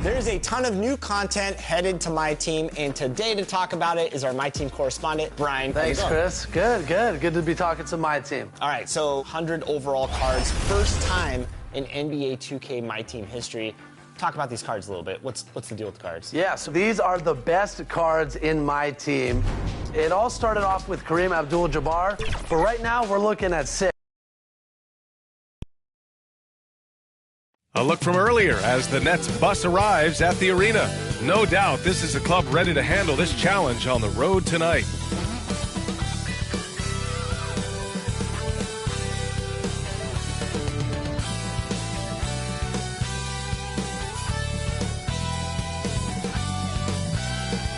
There's a ton of new content headed to My Team, and today to talk about it is our My Team correspondent, Brian. Thanks, Chris. Good to be talking to My Team. All right, so 100 overall cards, first time in NBA 2K My Team history. Talk about these cards a little bit. What's the deal with the cards? Yeah, so these are the best cards in My Team. It all started off with Kareem Abdul-Jabbar, but right now we're looking at 6. A look from earlier as the Nets bus arrives at the arena. No doubt this is a club ready to handle this challenge on the road tonight.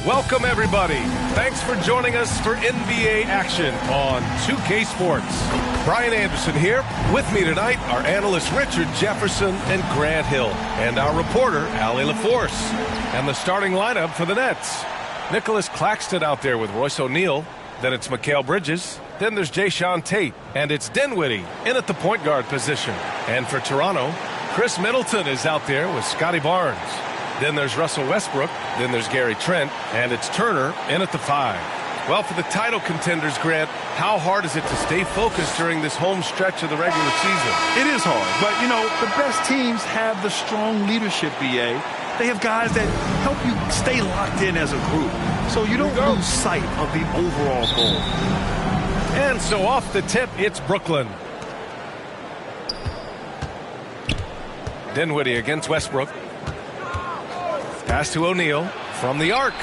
Welcome, everybody. Thanks for joining us for NBA action on 2K Sports. Brian Anderson here. With me tonight are analysts Richard Jefferson and Grant Hill, and our reporter, Allie LaForce. And the starting lineup for the Nets. Nicholas Claxton out there with Royce O'Neal. Then it's Mikal Bridges. Then there's Jayshawn Tate. And it's Dinwiddie in at the point guard position. And for Toronto, Chris Middleton is out there with Scotty Barnes. Then there's Russell Westbrook. Then there's Gary Trent. And it's Turner in at the 5. Well, for the title contenders, Grant, how hard is it to stay focused during this home stretch of the regular season? It is hard, but, you know, the best teams have the strong leadership, BA. They have guys that help you stay locked in as a group, so you don't lose sight of the overall goal. And so off the tip, it's Brooklyn. Dinwiddie against Westbrook. Pass to O'Neal from the arc.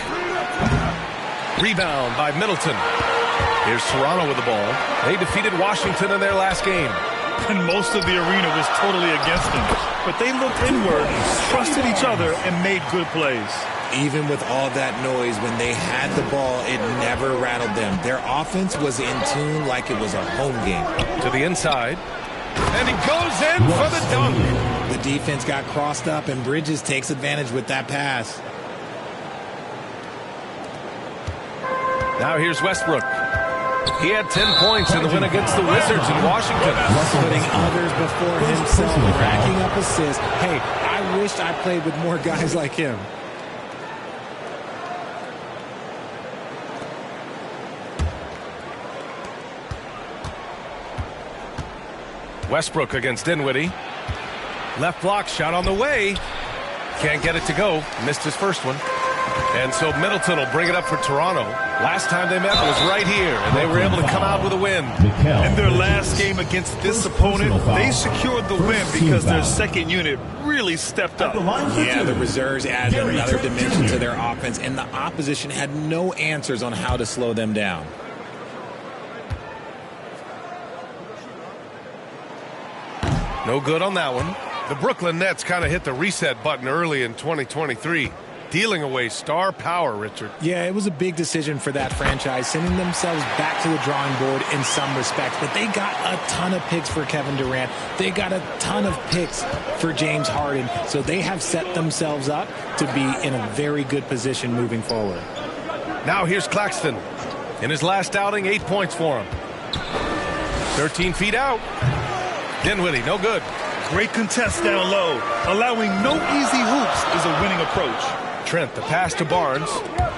Rebound by Middleton. Here's Toronto with the ball. They defeated Washington in their last game. And most of the arena was totally against them. But they looked inward, trusted each other, and made good plays. Even with all that noise, when they had the ball, it never rattled them. Their offense was in tune like it was a home game. To the inside. And he goes in for the dunk. The defense got crossed up, and Bridges takes advantage with that pass. Now here's Westbrook. He had 10 points in the win against the Wizards in Washington. Putting others before himself, racking up assists. Hey, I wished I played with more guys like him. Westbrook against Dinwiddie. Left block shot on the way. Can't get it to go. Missed his first one. And so Middleton will bring it up for Toronto. Last time they met was right here, and they were able to come out with a win. In their last game against this opponent, they secured the win because their second unit really stepped up. Yeah, the reserves added another dimension to their offense, and the opposition had no answers on how to slow them down. No good on that one. The Brooklyn Nets kind of hit the reset button early in 2023. Dealing away star power, Richard. Yeah, it was a big decision for that franchise, sending themselves back to the drawing board in some respects. But they got a ton of picks for Kevin Durant. They got a ton of picks for James Harden. So they have set themselves up to be in a very good position moving forward. Now here's Claxton. In his last outing, 8 points for him. 13 feet out. Dinwiddie, no good. Great contest down low. Allowing no easy hoops is a winning approach. Trent, the pass to Barnes.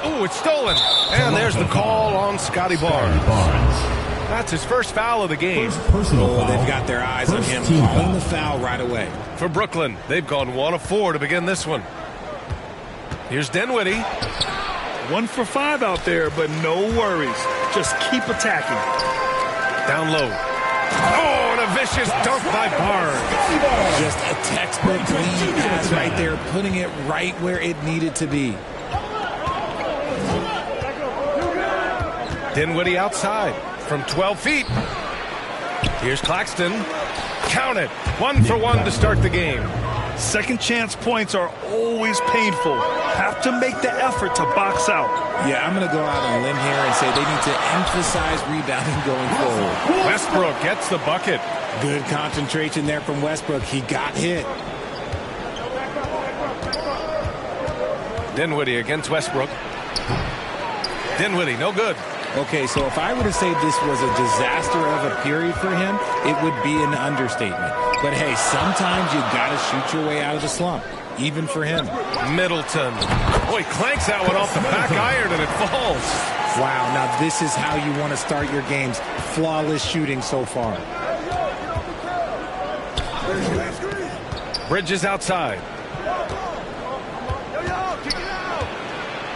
Oh, it's stolen. And there's the call on Scotty Barnes. That's his first foul of the game. They've got their eyes on him, calling the foul right away. For Brooklyn, they've gone 1 of 4 to begin this one. Here's Dinwiddie. 1 for 5 out there, but no worries. Just keep attacking. Down low. Oh, and a vicious dunk by Barnes. Just a textbook lead pass right there, putting it right where it needed to be. Dinwiddie outside from 12 feet. Here's Claxton. Count it. 1 for 1 to start the game. Second chance points are always painful. Have to make the effort to box out. Yeah, I'm going to go out on a limb here and say they need to emphasize rebounding going forward. Westbrook gets the bucket. Good concentration there from Westbrook. He got hit. Dinwiddie against Westbrook. Dinwiddie, no good. Okay, so if I were to say this was a disaster of a period for him, it would be an understatement. But hey, sometimes you got to shoot your way out of the slump, even for him. Middleton. Oh, he clanks that one off the back iron and it falls. Wow, now this is how you want to start your games. Flawless shooting so far. Bridges outside.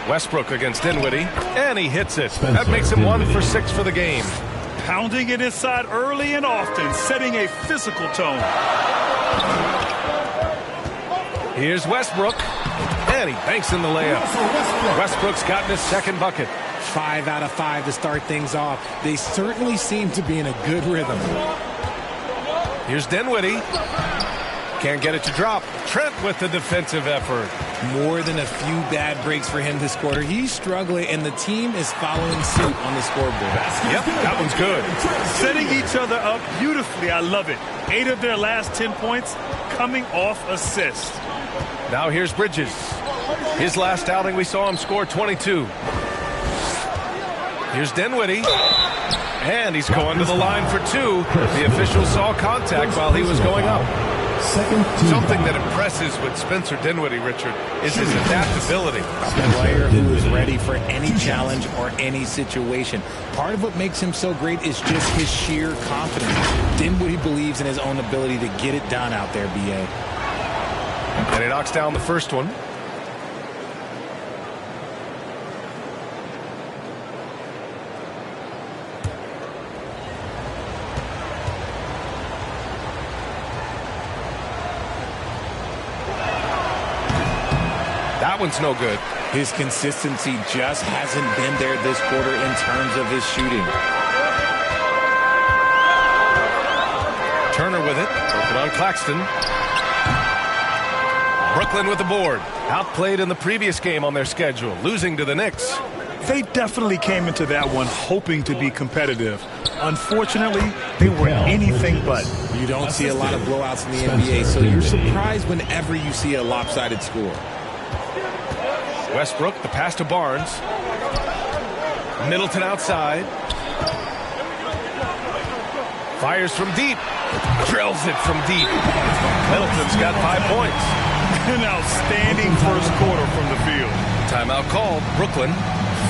Westbrook against Dinwiddie, and he hits it. That makes him 1 for 6 for the game. Pounding it inside early and often, setting a physical tone. Here's Westbrook, and he banks in the layup. Westbrook's gotten his second bucket. 5 out of 5 to start things off. They certainly seem to be in a good rhythm. Here's Dinwiddie. Can't get it to drop. Trent with the defensive effort. More than a few bad breaks for him this quarter. He's struggling, and the team is following suit on the scoreboard. Yep, that one's good. Setting each other up beautifully. I love it. 8 of their last 10 points coming off assists. Now here's Bridges. His last outing, we saw him score 22. Here's Dinwiddie. And he's going to the line for 2. The official saw contact while he was going up. Something that impresses with Spencer Dinwiddie, Richard, is his adaptability. A player who is ready for any challenge or any situation. Part of what makes him so great is just his sheer confidence. Dinwiddie believes in his own ability to get it done out there, B.A. And he knocks down the first one. That one's no good. His consistency just hasn't been there this quarter in terms of his shooting. Turner with it. Working on Claxton. Brooklyn with the board. Outplayed in the previous game on their schedule, losing to the Knicks. They definitely came into that one hoping to be competitive. Unfortunately, they were anything but. You don't see a lot of blowouts in the NBA, so you're surprised whenever you see a lopsided score. Westbrook, the pass to Barnes. Middleton outside. Fires from deep. Drills it from deep. Middleton's got 5 points. An outstanding first quarter from the field. Timeout called. Brooklyn.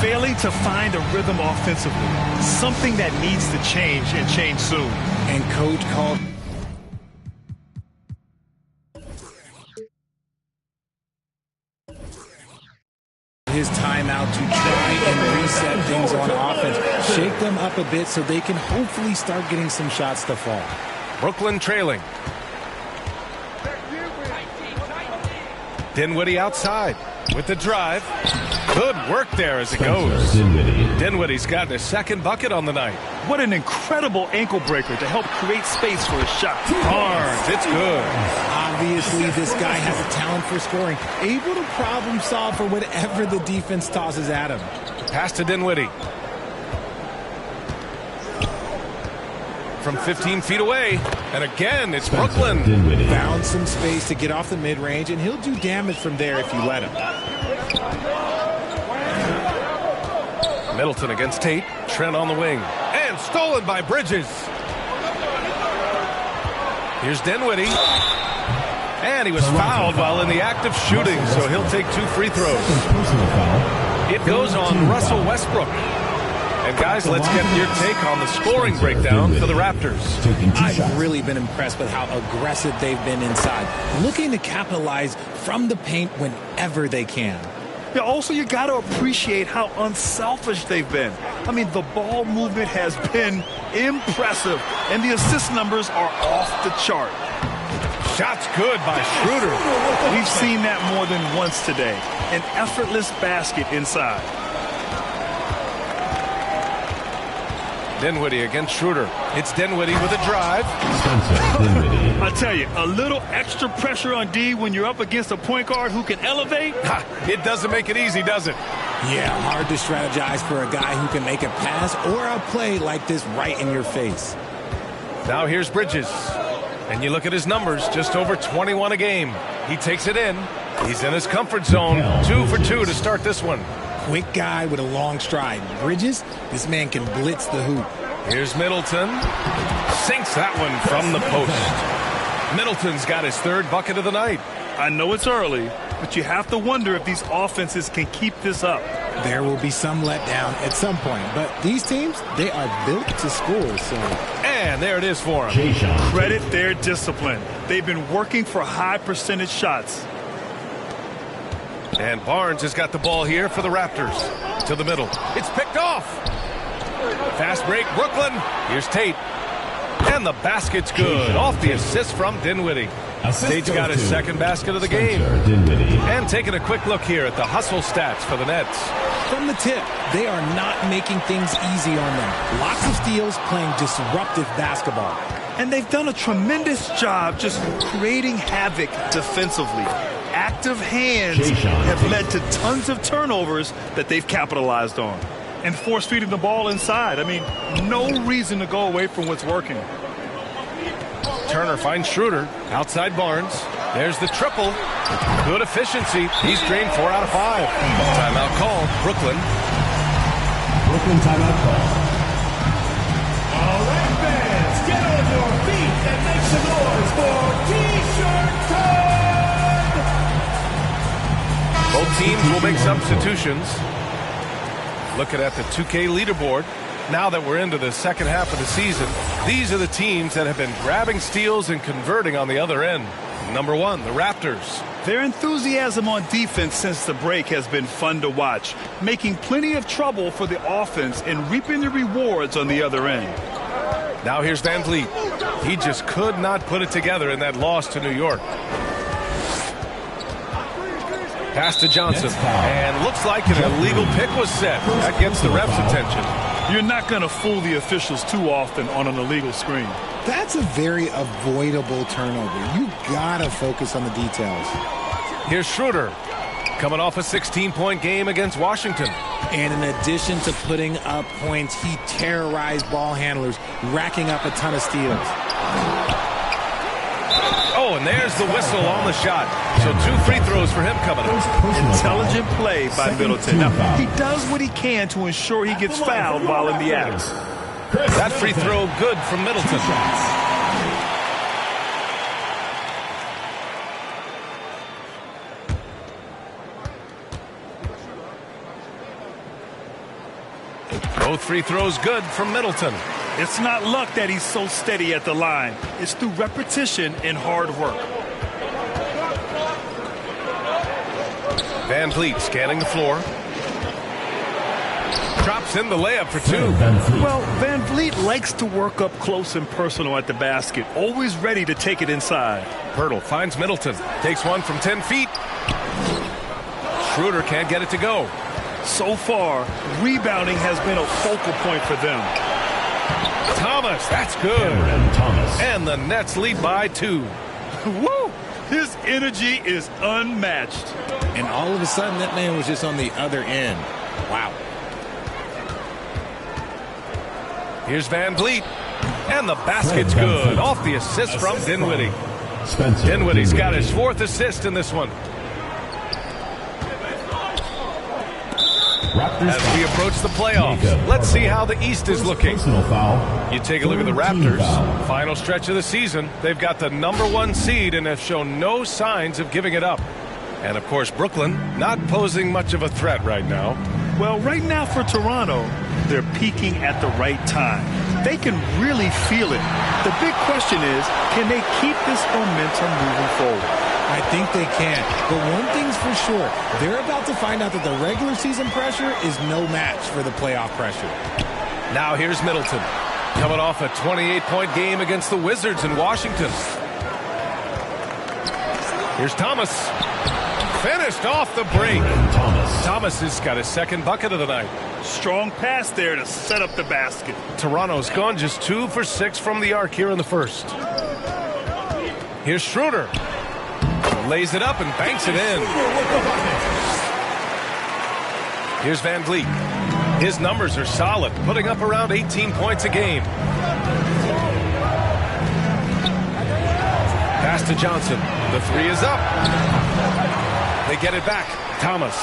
Failing to find a rhythm offensively. Something that needs to change and change soon. And coach called his timeout to try and reset things on offense. Shake them up a bit so they can hopefully start getting some shots to fall. Brooklyn trailing. Dinwiddie outside with the drive. Good work there as it goes. Dinwiddie's gotten his second bucket on the night. What an incredible ankle breaker to help create space for a shot. Barnes, it's good. Obviously, this guy has a talent for scoring, able to problem solve for whatever the defense tosses at him. Pass to Dinwiddie. From 15 feet away. And again, it's Brooklyn. Found some space to get off the mid-range, and he'll do damage from there if you let him. Middleton against Tate. Trent on the wing. And stolen by Bridges. Here's Dinwiddie. And he was fouled while in the act of shooting, so he'll take 2 free throws. It goes on Russell Westbrook. And guys, let's get your take on the scoring breakdown for the Raptors. I've really been impressed with how aggressive they've been inside, looking to capitalize from the paint whenever they can. Yeah, also, you got to appreciate how unselfish they've been. I mean, the ball movement has been impressive, and the assist numbers are off the chart. Shots good by Schroeder. We've seen that more than once today. An effortless basket inside. Dinwiddie against Schroeder. It's Dinwiddie with a drive. I tell you, a little extra pressure on D when you're up against a point guard who can elevate. It doesn't make it easy, does it? Yeah, hard to strategize for a guy who can make a pass or a play like this right in your face. Now here's Bridges. And you look at his numbers, just over 21 a game. He takes it in. He's in his comfort zone. 2 for 2 to start this one. Quick guy with a long stride. Bridges, this man can blitz the hoop. Here's Middleton. Sinks that one from the post. Middleton's got his third bucket of the night. I know it's early, but you have to wonder if these offenses can keep this up. There will be some letdown at some point, but these teams, they are built to score. So, and there it is for him. Credit their discipline. They've been working for high percentage shots. And Barnes has got the ball here for the Raptors. To the middle. It's picked off. Fast break, Brooklyn. Here's Tate. And the basket's good. Off the assist from Dinwiddie. Tate's got his second basket of the game. And taking a quick look here at the hustle stats for the Nets. From the tip, they are not making things easy on them. Lots of steals, playing disruptive basketball. And they've done a tremendous job just creating havoc defensively. Active hands have led to tons of turnovers that they've capitalized on. And force-feeding the ball inside. I mean, no reason to go away from what's working. Turner finds Schroeder. Outside Barnes. There's the triple. Good efficiency. He's drained 4 out of 5. Timeout called. Brooklyn. Brooklyn timeout call. All right, fans, get on your feet and make some noise for T-shirt time! Both teams will make substitutions. Looking at the 2K leaderboard. Now that we're into the second half of the season, these are the teams that have been grabbing steals and converting on the other end. Number 1, the Raptors. Their enthusiasm on defense since the break has been fun to watch, making plenty of trouble for the offense and reaping the rewards on the other end. Now here's Van Vliet. He just could not put it together in that loss to New York. Pass to Johnson. And looks like an illegal pick was set. That gets the ref's attention. You're not going to fool the officials too often on an illegal screen. That's a very avoidable turnover. You gotta focus on the details. Here's Schroeder, coming off a 16-point game against Washington. And in addition to putting up points, he terrorized ball handlers, racking up a ton of steals. Oh, and there's the whistle on the shot. So 2 free throws for him coming up. Intelligent play by Middleton. Now, he does what he can to ensure he gets fouled while in the act. That free throw good from Middleton. Both free throws good from Middleton. It's not luck that he's so steady at the line. It's through repetition and hard work. Van Vliet scanning the floor. Drops in the layup for 2. Well, Van Vliet likes to work up close and personal at the basket, always ready to take it inside. Pirtle finds Middleton. Takes one from 10 feet. Schroeder can't get it to go. So far, rebounding has been a focal point for them. Thomas, that's good. And the Nets lead by 2. Woo! His energy is unmatched. And all of a sudden, that man was just on the other end. Wow. Here's Van Vliet. And the basket's good. Off the assist from Dinwiddie. Dinwiddie's got his 4th assist in this one. As we approach the playoffs, let's see how the East is looking. You take a look at the Raptors. Final stretch of the season. They've got the #1 seed and have shown no signs of giving it up. And, of course, Brooklyn not posing much of a threat right now. Well, right now for Toronto, they're peaking at the right time. They can really feel it. The big question is, can they keep this momentum moving forward? I think they can. But one thing's for sure, they're about to find out that the regular season pressure is no match for the playoff pressure. Now here's Middleton, coming off a 28-point game against the Wizards in Washington. Here's Thomas. Finished off the break. Thomas has got his 2nd bucket of the night. Strong pass there to set up the basket. Toronto's gone just 2 for 6 from the arc here in the first. Here's Schroeder. Lays it up and banks it in. Here's Van Vliet. His numbers are solid, putting up around 18 points a game. Pass to Johnson. The 3 is up. They get it back. Thomas.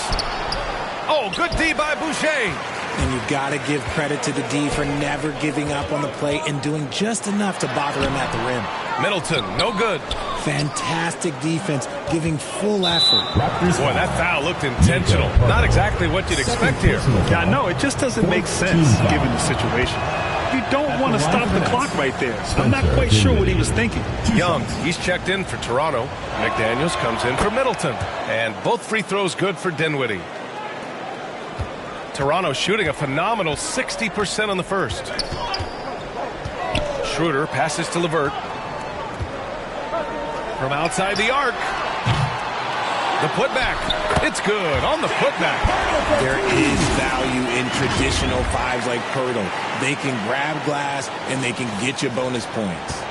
Oh, good D by Boucher. And you've got to give credit to the D for never giving up on the play and doing just enough to bother him at the rim. Middleton, no good. Fantastic defense, giving full effort. Boy, that foul looked intentional. Not exactly what you'd expect here. Yeah, no, it just doesn't make sense given the situation. You don't want to stop the clock right there. I'm not quite sure what he was thinking. Young, he's checked in for Toronto. McDaniels comes in for Middleton. And both free throws good for Dinwiddie. Toronto shooting a phenomenal 60% on the first. Schroeder passes to LeVert. From outside the arc. The putback. It's good on the putback. There is value in traditional fives like Pirtle. They can grab glass and they can get you bonus points.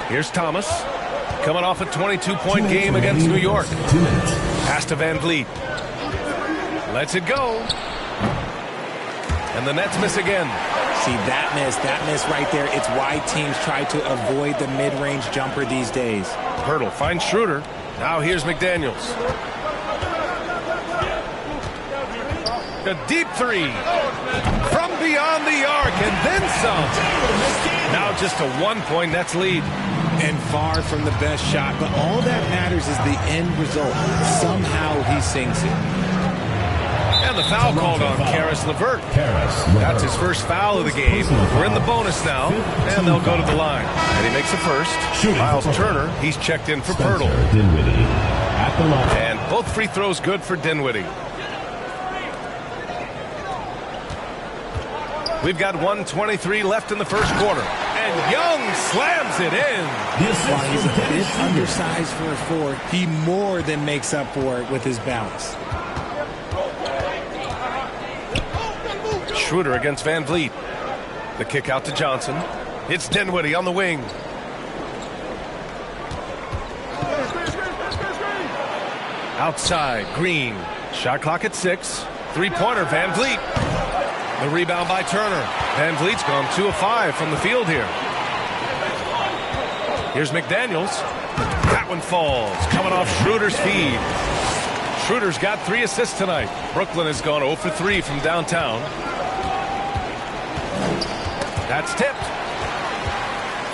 Here's Thomas. Coming off a 22-point game against New York. Pass to Van Vliet. Lets it go. And the Nets miss again. See, that miss right there, it's why teams try to avoid the mid-range jumper these days. Pirtle finds Schroeder. Now here's McDaniels. A deep three. From beyond the arc and then some. Now just a 1-point Nets lead. And far from the best shot, but all that matters is the end result. Somehow he sinks it. And the foul called on Karis LeVert. That's his first foul of the game. We're in the bonus now, and they'll go to the line. And he makes the first. Miles Turner, he's checked in for Pirtle. And both free throws good for Dinwiddie. We've got 1:23 left in the first quarter. And Young slams it in. While he's a bit undersized for a four, he more than makes up for it with his bounce. Schroeder against Van Vliet. The kick out to Johnson. It's Dinwiddie on the wing. Outside, Green. Shot clock at 6. Three-pointer, Van Vliet. The rebound by Turner. Van Vliet's gone 2 of 5 from the field here. Here's McDaniels. That one falls. Coming off Schroeder's feed. Schroeder's got 3 assists tonight. Brooklyn has gone 0 for 3 from downtown. That's tipped.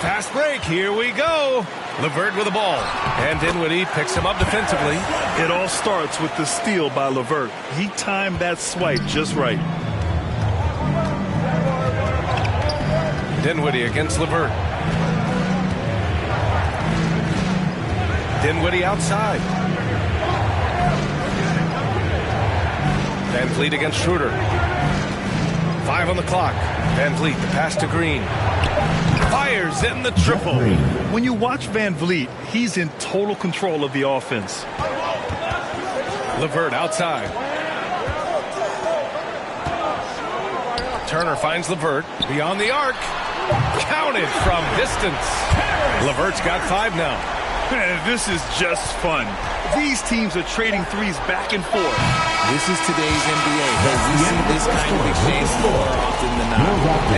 Fast break. Here we go. LeVert with the ball. And Dinwiddie picks him up defensively. It all starts with the steal by LeVert. He timed that swipe just right. Dinwiddie against LeVert. Dinwiddie outside. Van Vliet against Schroeder. 5 on the clock. Van Vliet, the pass to Green. Fires in the triple. When you watch Van Vliet, he's in total control of the offense. LeVert outside. Turner finds LeVert beyond the arc. Counted from distance. LeVert's got 5 now. This is just fun. These teams are trading threes back and forth. This is today's NBA. We see this kind of exchange more often than not.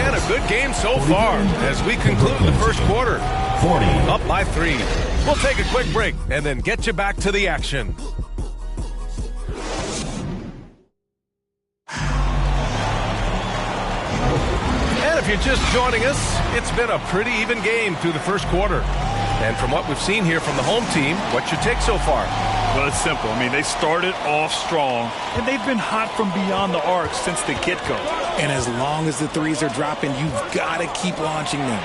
And a good game so far as we conclude the first quarter. Up by 3. We'll take a quick break and then get you back to the action. And if you're just joining us, it's been a pretty even game through the first quarter. And from what we've seen here from the home team, what's your take so far? Well, it's simple. I mean, they started off strong, and they've been hot from beyond the arc since the get-go. And as long as the threes are dropping, you've got to keep launching them.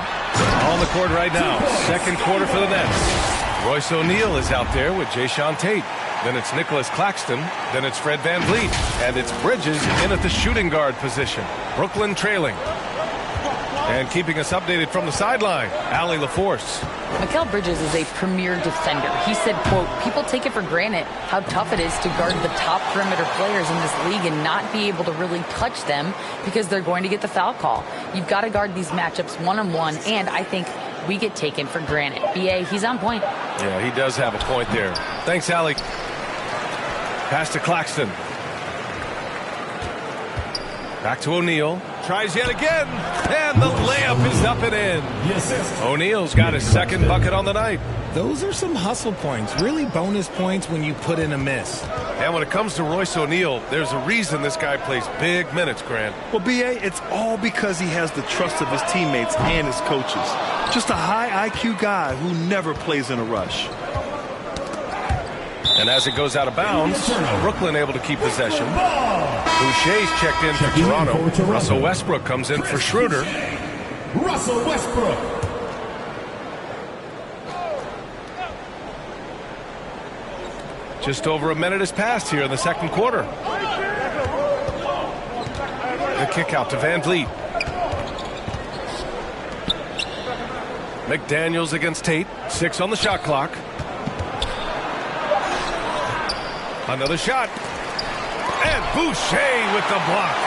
On the court right now, second quarter for the Nets. Royce O'Neal is out there with Jayshawn Tate. Then it's Nicholas Claxton. Then it's Fred Van Vliet. And it's Bridges in at the shooting guard position. Brooklyn trailing. And keeping us updated from the sideline, Allie LaForce. Mikal Bridges is a premier defender. He said, quote, people take it for granted how tough it is to guard the top perimeter players in this league and not be able to really touch them because they're going to get the foul call. You've got to guard these matchups one-on-one, and I think we get taken for granted. B.A., he's on point. Yeah, he does have a point there. Thanks, Allie. Pass to Claxton. Back to O'Neal. Tries yet again. And the layup is up and in. O'Neal's got his second bucket on the night. Those are some hustle points, really bonus points when you put in a miss. And when it comes to Royce O'Neal, there's a reason this guy plays big minutes, Grant. Well, B.A., it's all because he has the trust of his teammates and his coaches. Just a high IQ guy who never plays in a rush. And as it goes out of bounds, Brooklyn able to keep possession. Boucher's checked in for Toronto. Russell Westbrook comes in for Schroeder. Russell Westbrook. Just over a minute has passed here in the second quarter. The kick out to Van Vliet. McDaniels against Tate. 6 on the shot clock. Another shot. And Boucher with the block.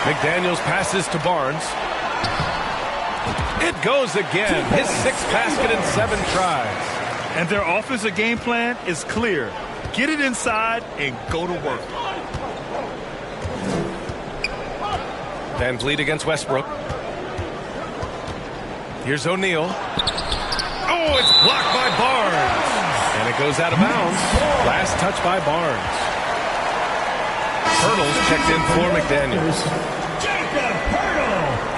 McDaniels passes to Barnes. It goes again. His 6th basket in 7 tries. And their offensive game plan is clear. Get it inside and go to work. Van Vliet against Westbrook. Here's O'Neal. Oh, it's blocked by Barnes. And it goes out of bounds. Last touch by Barnes. Hurdles checked in for McDaniels. Jacob Hurdle.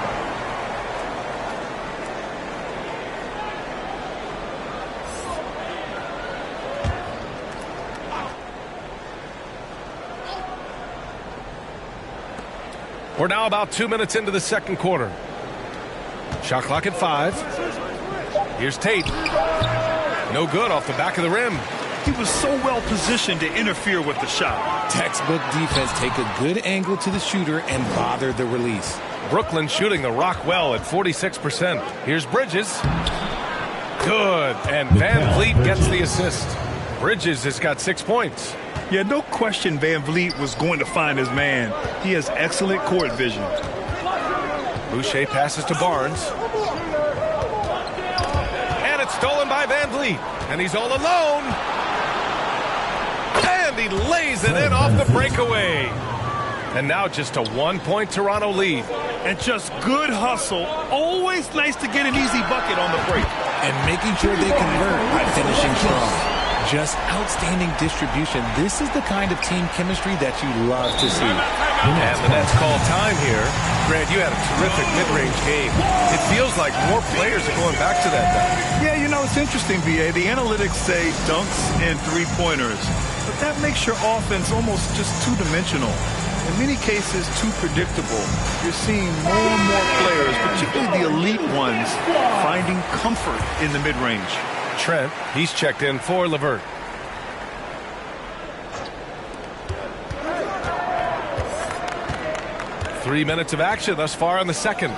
We're now about 2 minutes into the second quarter. Shot clock at 5. Here's Tate. No good off the back of the rim. He was so well positioned to interfere with the shot. Textbook defense. Take a good angle to the shooter and bother the release. Brooklyn shooting the rock well at 46%. Here's Bridges. Good. And Van Vliet gets the assist. Bridges has got 6 points. Yeah, no question Van Vliet was going to find his man. He has excellent court vision. Boucher passes to Barnes. And it's stolen by Van Vliet. And he's all alone. And he lays it in off the breakaway. And now just a 1-point Toronto lead. And just good hustle. Always nice to get an easy bucket on the break. And making sure they convert by finishing strong. Just outstanding distribution. This is the kind of team chemistry that you love to see. And the Nets call time here. Grant, you had a terrific mid-range game. It feels like more players are going back to that now. Yeah, you know, it's interesting, B.A. The analytics say dunks and three-pointers. But that makes your offense almost just two-dimensional. In many cases, too predictable. You're seeing more and more players, particularly the elite ones, finding comfort in the mid-range. Trent, he's checked in for LeVert. Three minutes of action thus far in the second.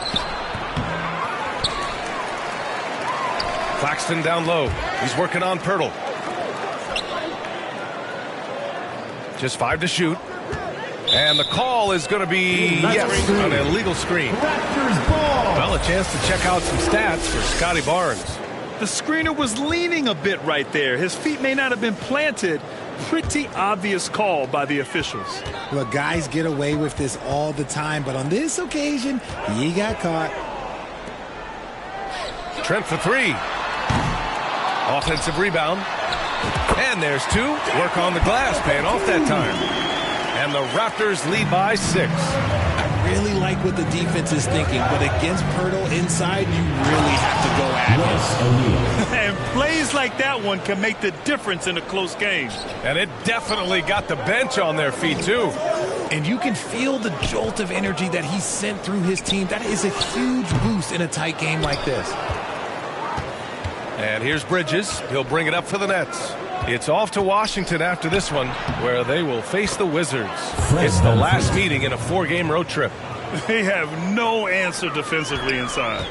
Claxton down low. He's working on Pirtle. Just 5 to shoot. And the call is going to be, yes, an illegal screen. Raptors ball. Well, a chance to check out some stats for Scotty Barnes. The screener was leaning a bit right there. His feet may not have been planted. Pretty obvious call by the officials. Look, guys get away with this all the time, but on this occasion, he got caught. Trent for 3. Offensive rebound. And there's 2. Work on the glass, paying off that time. And the Raptors lead by 6. I really like what the defense is thinking, but against Pirtle inside, you really have to go at it. And plays like that one can make the difference in a close game. And it definitely got the bench on their feet, too. And you can feel the jolt of energy that he sent through his team. That is a huge boost in a tight game like this. And here's Bridges. He'll bring it up for the Nets. It's off to Washington after this one, where they will face the Wizards. It's the last meeting in a 4-game road trip. They have no answer defensively inside.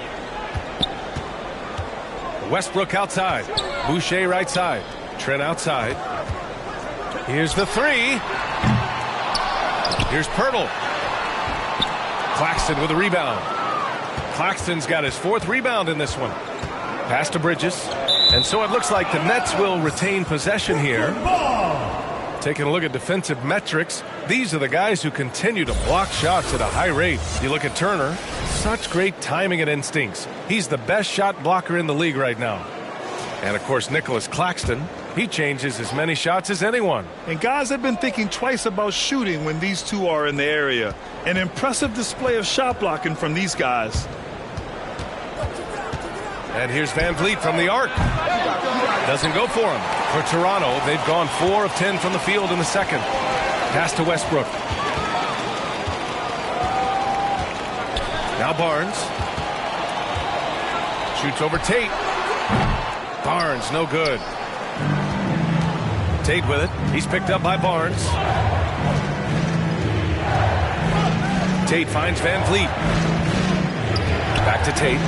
Westbrook outside. Boucher right side. Trent outside. Here's the 3. Here's Pirtle. Claxton with a rebound. Claxton's got his 4th rebound in this one. Pass to Bridges. And so it looks like the Nets will retain possession here. Taking a look at defensive metrics, these are the guys who continue to block shots at a high rate. You look at Turner, such great timing and instincts. He's the best shot blocker in the league right now. And, of course, Nicholas Claxton, he changes as many shots as anyone. And guys have been thinking twice about shooting when these two are in the area. An impressive display of shot blocking from these guys. And here's Van Vliet from the arc. Doesn't go for him. For Toronto, they've gone 4 of 10 from the field in the second. Pass to Westbrook. Now Barnes. Shoots over Tate. Barnes, no good. Tate with it. He's picked up by Barnes. Tate finds Van Vliet. Back to Tate.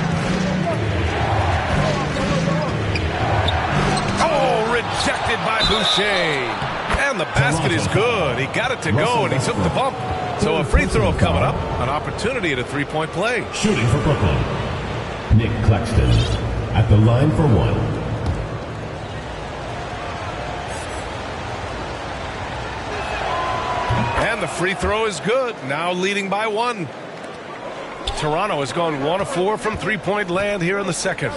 Oh, rejected by Boucher. And the basket is good. He got it to go, and he took the bump. So a free throw coming up. An opportunity at a three-point play. Shooting for Brooklyn, Nick Claxton at the line for one. And the free throw is good. Now leading by 1. Toronto has gone 1 of 4 from three-point land here in the second.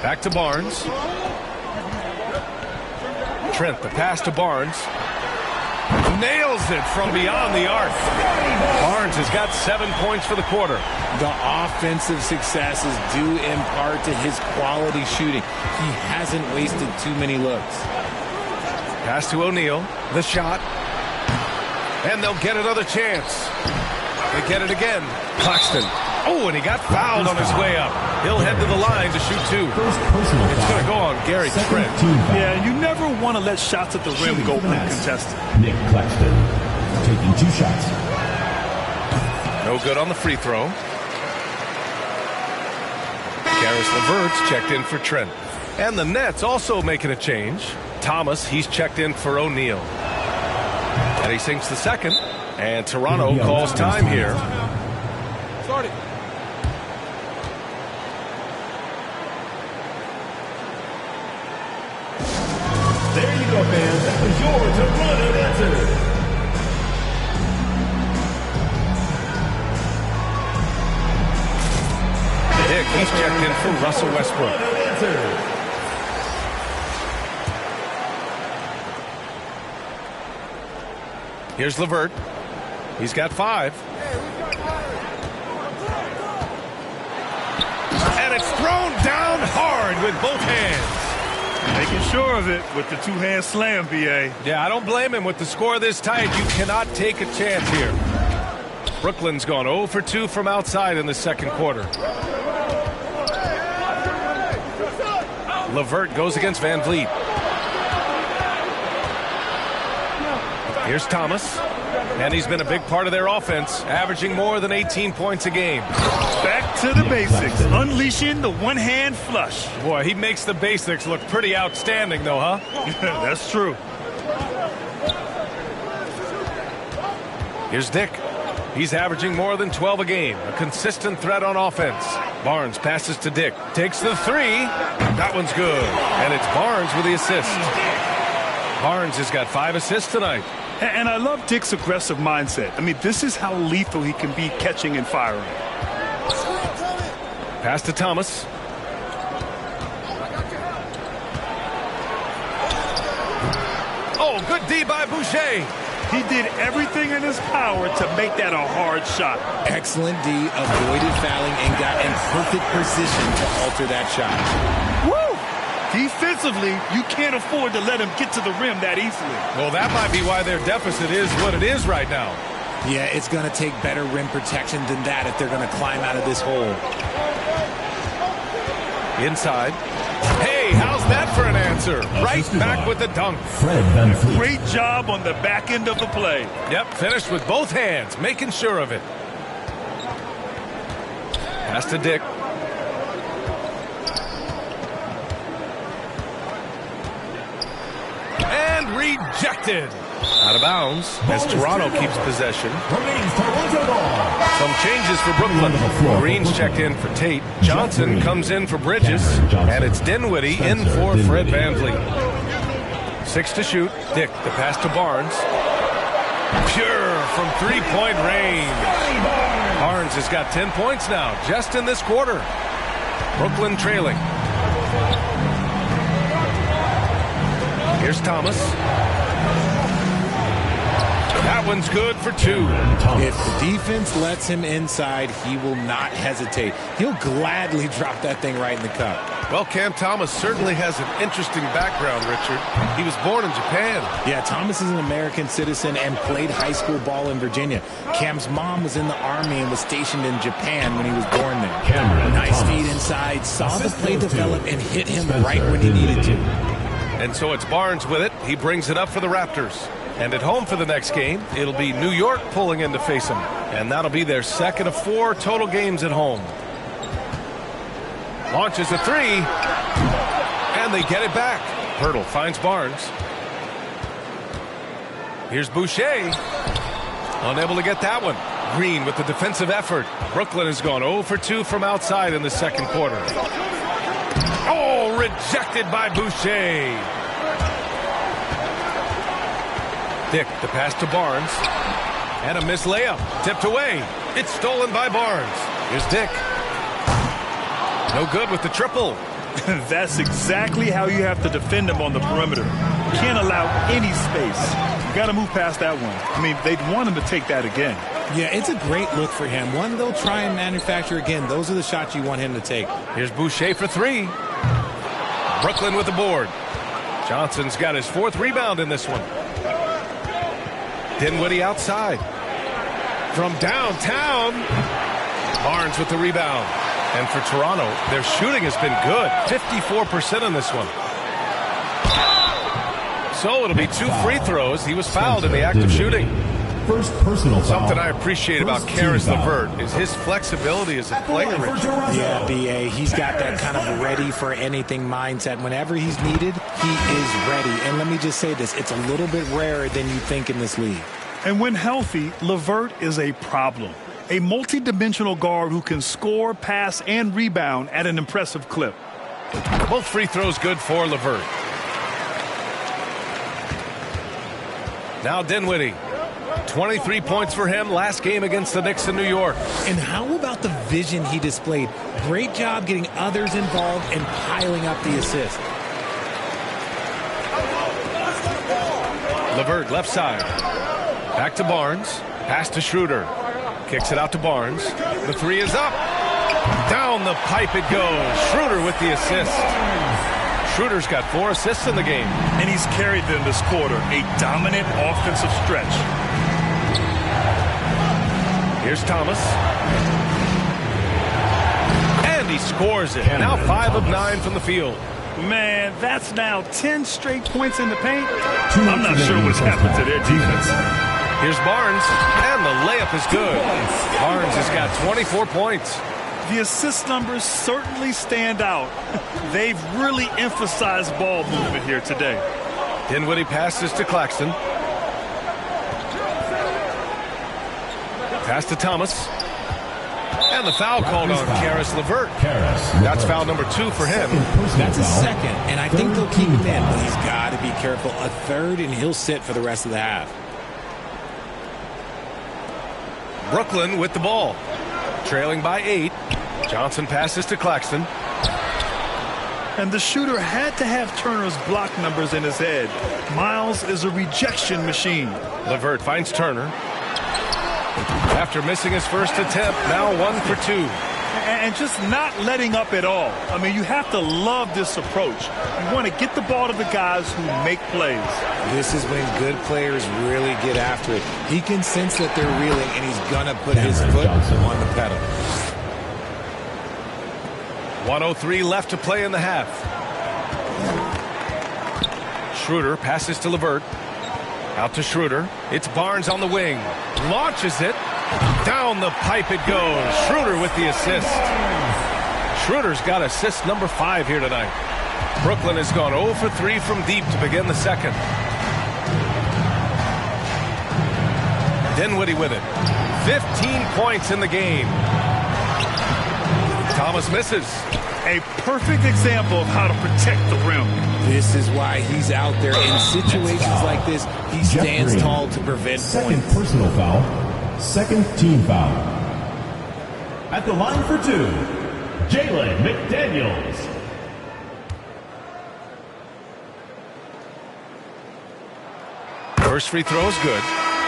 Back to Barnes. Trent, the pass to Barnes. Nails it from beyond the arc. Barnes has got 7 points for the quarter. The offensive success is due in part to his quality shooting. He hasn't wasted too many looks. Pass to O'Neal. The shot. And they'll get another chance. They get it again. Claxton. Oh, and he got fouled on his way up. He'll head to the line to shoot 2. It's going to go on Gary Trent. Yeah, you never want to let shots at the rim go uncontested. Nick Claxton taking 2 shots. No good on the free throw. Karis LeVert's checked in for Trent. And the Nets also making a change. Thomas, he's checked in for O'Neal. And he sinks the second. And Toronto calls time here. Start it. There you go, fans. That was yours to run and answer. Dick, he's checked in for Russell Westbrook. Here's LeVert. He's got 5. And it's thrown down hard with both hands. Making sure of it with the 2-hand slam, B.A. Yeah, I don't blame him. With the score this tight, you cannot take a chance here. Brooklyn's gone 0 for 2 from outside in the second quarter. LeVert goes against Van Vliet. Here's Thomas. And he's been a big part of their offense, averaging more than 18 points a game. Back to the basics, unleashing the one-hand flush. Boy, he makes the basics look pretty outstanding, though, huh? That's true. Here's Dick. He's averaging more than 12 a game, a consistent threat on offense. Barnes passes to Dick, takes the 3. That one's good, and it's Barnes with the assist. Barnes has got 5 assists tonight. And I love Dick's aggressive mindset. I mean, this is how lethal he can be catching and firing. Pass to Thomas. Oh, good D by Boucher. He did everything in his power to make that a hard shot. Excellent D, avoided fouling, and got in perfect position to alter that shot. Woo! Defensively, you can't afford to let him get to the rim that easily. Well, that might be why their deficit is what it is right now. Yeah, it's going to take better rim protection than that if they're going to climb out of this hole. Inside. Hey, how's that for an answer? Right back with the dunk. Fred VanVleet. Great job on the back end of the play. Yep, finished with both hands, making sure of it. Pass to Dick. And rejected. Out of bounds as Toronto keeps possession. Some changes for Brooklyn. Green's checked in for Tate. Johnson comes in for Bridges. And it's Dinwiddie in for Fred VanVleet. 6 to shoot. Dick, the pass to Barnes. Pure from three-point range. Barnes has got 10 points now, just in this quarter. Brooklyn trailing. Here's Thomas. That one's good for 2. If the defense lets him inside, he will not hesitate. He'll gladly drop that thing right in the cup. Well, Cam Thomas certainly has an interesting background, Richard. He was born in Japan. Yeah, Thomas is an American citizen and played high school ball in Virginia. Cam's mom was in the Army and was stationed in Japan when he was born there. Nice feed inside, saw the play develop and hit him right when he needed to. And so it's Barnes with it. He brings it up for the Raptors. And at home for the next game, it'll be New York pulling in to face them. And that'll be their second of 4 total games at home. Launches a 3. And they get it back. Hurdle finds Barnes. Here's Boucher. Unable to get that one. Green with the defensive effort. Brooklyn has gone 0 for 2 from outside in the second quarter. Oh, rejected by Boucher. Dick, the pass to Barnes. And a missed layup. Tipped away. It's stolen by Barnes. Here's Dick. No good with the triple. That's exactly how you have to defend him on the perimeter. You can't allow any space. You got to move past that one. I mean, they'd want him to take that again. Yeah, it's a great look for him. One they'll try and manufacture again. Those are the shots you want him to take. Here's Boucher for 3. Brooklyn with the board. Johnson's got his 4th rebound in this one. Dinwiddie outside. From downtown. Barnes with the rebound. And for Toronto, their shooting has been good. 54% in this one. So it'll be 2 free throws. He was fouled in the act of shooting. First personal foul. Something I appreciate about Karis LeVert is his flexibility as a player. Yeah, B.A., he's got that kind of ready-for-anything mindset. Whenever he's needed, he is ready. And let me just say this, it's a little bit rarer than you think in this league. And when healthy, LeVert is a problem. A multi-dimensional guard who can score, pass, and rebound at an impressive clip. Both free throws good for LeVert. Now Dinwiddie. 23 points for him last game against the Knicks in New York. And how about the vision he displayed? Great job getting others involved and piling up the assist. LeVert left side. Back to Barnes. Pass to Schroeder. Kicks it out to Barnes. The 3 is up. Down the pipe it goes. Schroeder with the assist. Schroeder's got 4 assists in the game. And he's carried them this quarter. A dominant offensive stretch. Here's Thomas. And he scores it. Now 5 of 9 from the field. Man, that's now 10 straight points in the paint. I'm not sure what's happened to their defense. Here's Barnes, and the layup is good. Barnes has got 24 points. The assist numbers certainly stand out. They've really emphasized ball movement here today. Dinwiddie passes to Claxton. Pass to Thomas. And the foul called on Karis LeVert. That's foul number 2 for him. That's a second, and I think they'll keep him in, but he's got to be careful. A 3rd, and he'll sit for the rest of the half. Brooklyn with the ball. Trailing by 8. Johnson passes to Claxton. And the shooter had to have Turner's block numbers in his head. Miles is a rejection machine. LeVert finds Turner. After missing his first attempt, now 1 for 2. And just not letting up at all. I mean, you have to love this approach. You want to get the ball to the guys who make plays. This is when good players really get after it. He can sense that they're reeling, and he's going to put his foot on the pedal. 1:03 left to play in the half. Schroeder passes to LeVert. Out to Schroeder. It's Barnes on the wing. Launches it. Down the pipe it goes. Schroeder with the assist. Schroeder's got assist number 5 here tonight. Brooklyn has gone 0 for 3 from deep to begin the second. Dinwiddie with it. 15 points in the game. Thomas misses. A perfect example of how to protect the rim. This is why he's out there in situations like this. He stands tall to prevent Second points. personal foul. Second team foul. At the line for 2, Jalen McDaniels. First free throw is good.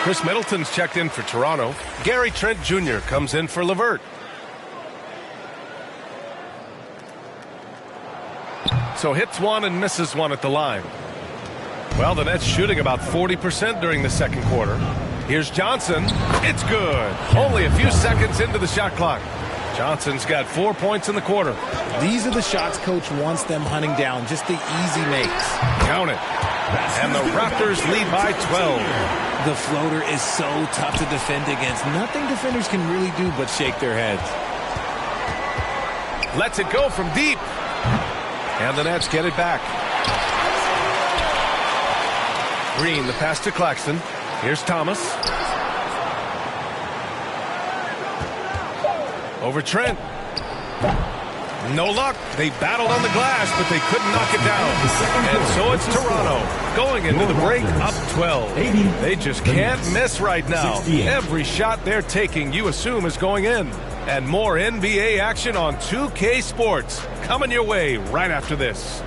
Chris Middleton's checked in for Toronto. Gary Trent Jr. comes in for LeVert. So hits one and misses one at the line. Well, the Nets shooting about 40% during the second quarter. Here's Johnson. It's good. Only a few seconds into the shot clock. Johnson's got 4 points in the quarter. These are the shots coach wants them hunting down, just the easy makes. Count it. And the Raptors lead by 12. The floater is so tough to defend against. Nothing defenders can really do but shake their heads. Lets it go from deep. And the Nets get it back. Green, the pass to Claxton. Here's Thomas. Over Trent. No luck. They battled on the glass, but they couldn't knock it down. And so it's Toronto going into the break up 12. They just can't miss right now. Every shot they're taking, you assume, is going in. And more NBA action on 2K Sports coming your way right after this.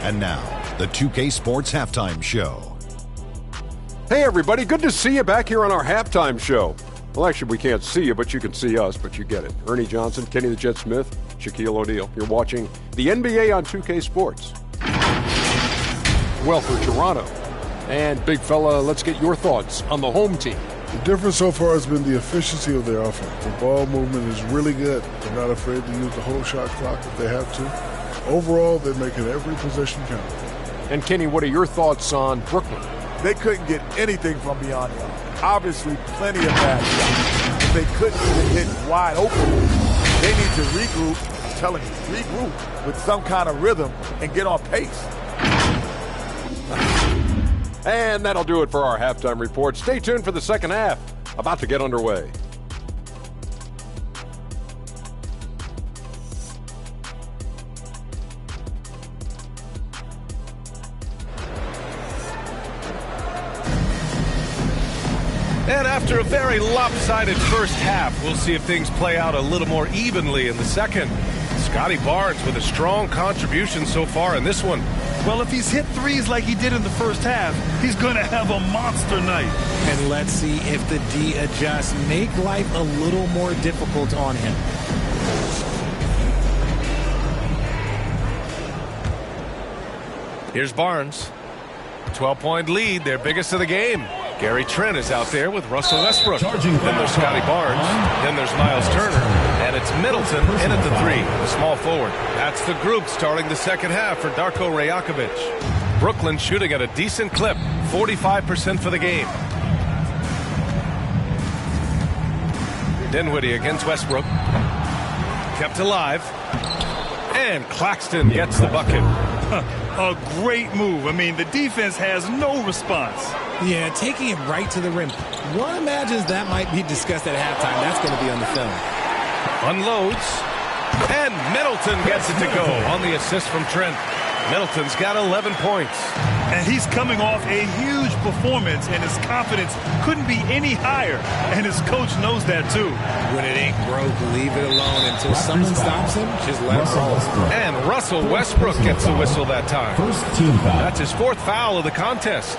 And now, the 2K Sports Halftime Show. Hey, everybody. Good to see you back here on our halftime show. Well, actually, we can't see you, but you can see us, but you get it. Ernie Johnson, Kenny the Jet Smith, Shaquille O'Neal. You're watching the NBA on 2K Sports. Well, for Toronto. And, big fella, let's get your thoughts on the home team. The difference so far has been the efficiency of their offense. The ball movement is really good. They're not afraid to use the whole shot clock if they have to. Overall, they're making every possession count. And, Kenny, what are your thoughts on Brooklyn? They couldn't get anything from beyond the arc. Obviously, plenty of bad shots. If they couldn't even hit wide open, they need to regroup. I'm telling you, regroup with some kind of rhythm and get on pace. And that'll do it for our halftime report. Stay tuned for the second half. About to get underway. And after a very lopsided first half, we'll see if things play out a little more evenly in the second. Scotty Barnes with a strong contribution so far in this one. Well, if he's hit threes like he did in the first half, he's going to have a monster night. And let's see if the D adjusts, make life a little more difficult on him. Here's Barnes. 12-point lead, their biggest of the game. Gary Trent is out there with Russell Westbrook. Then there's Scotty Barnes. Then there's Miles Turner. And it's Middleton in at the three, the small forward. That's the group starting the second half for Darko Rajakovic. Brooklyn shooting at a decent clip, 45% for the game. Dinwiddie against Westbrook. Kept alive. And Claxton gets the bucket. A great move. I mean, the defense has no response. Yeah, taking it right to the rim. One imagines that might be discussed at halftime. That's going to be on the film. Unloads. And Middleton gets it to go on the assist from Trent. Middleton's got 11 points. And he's coming off a huge performance, and his confidence couldn't be any higher. And his coach knows that, too. When it ain't broke, leave it alone. Until someone stops him, just let it roll. And Russell Westbrook gets the whistle that time. First team foul. That's his fourth foul of the contest.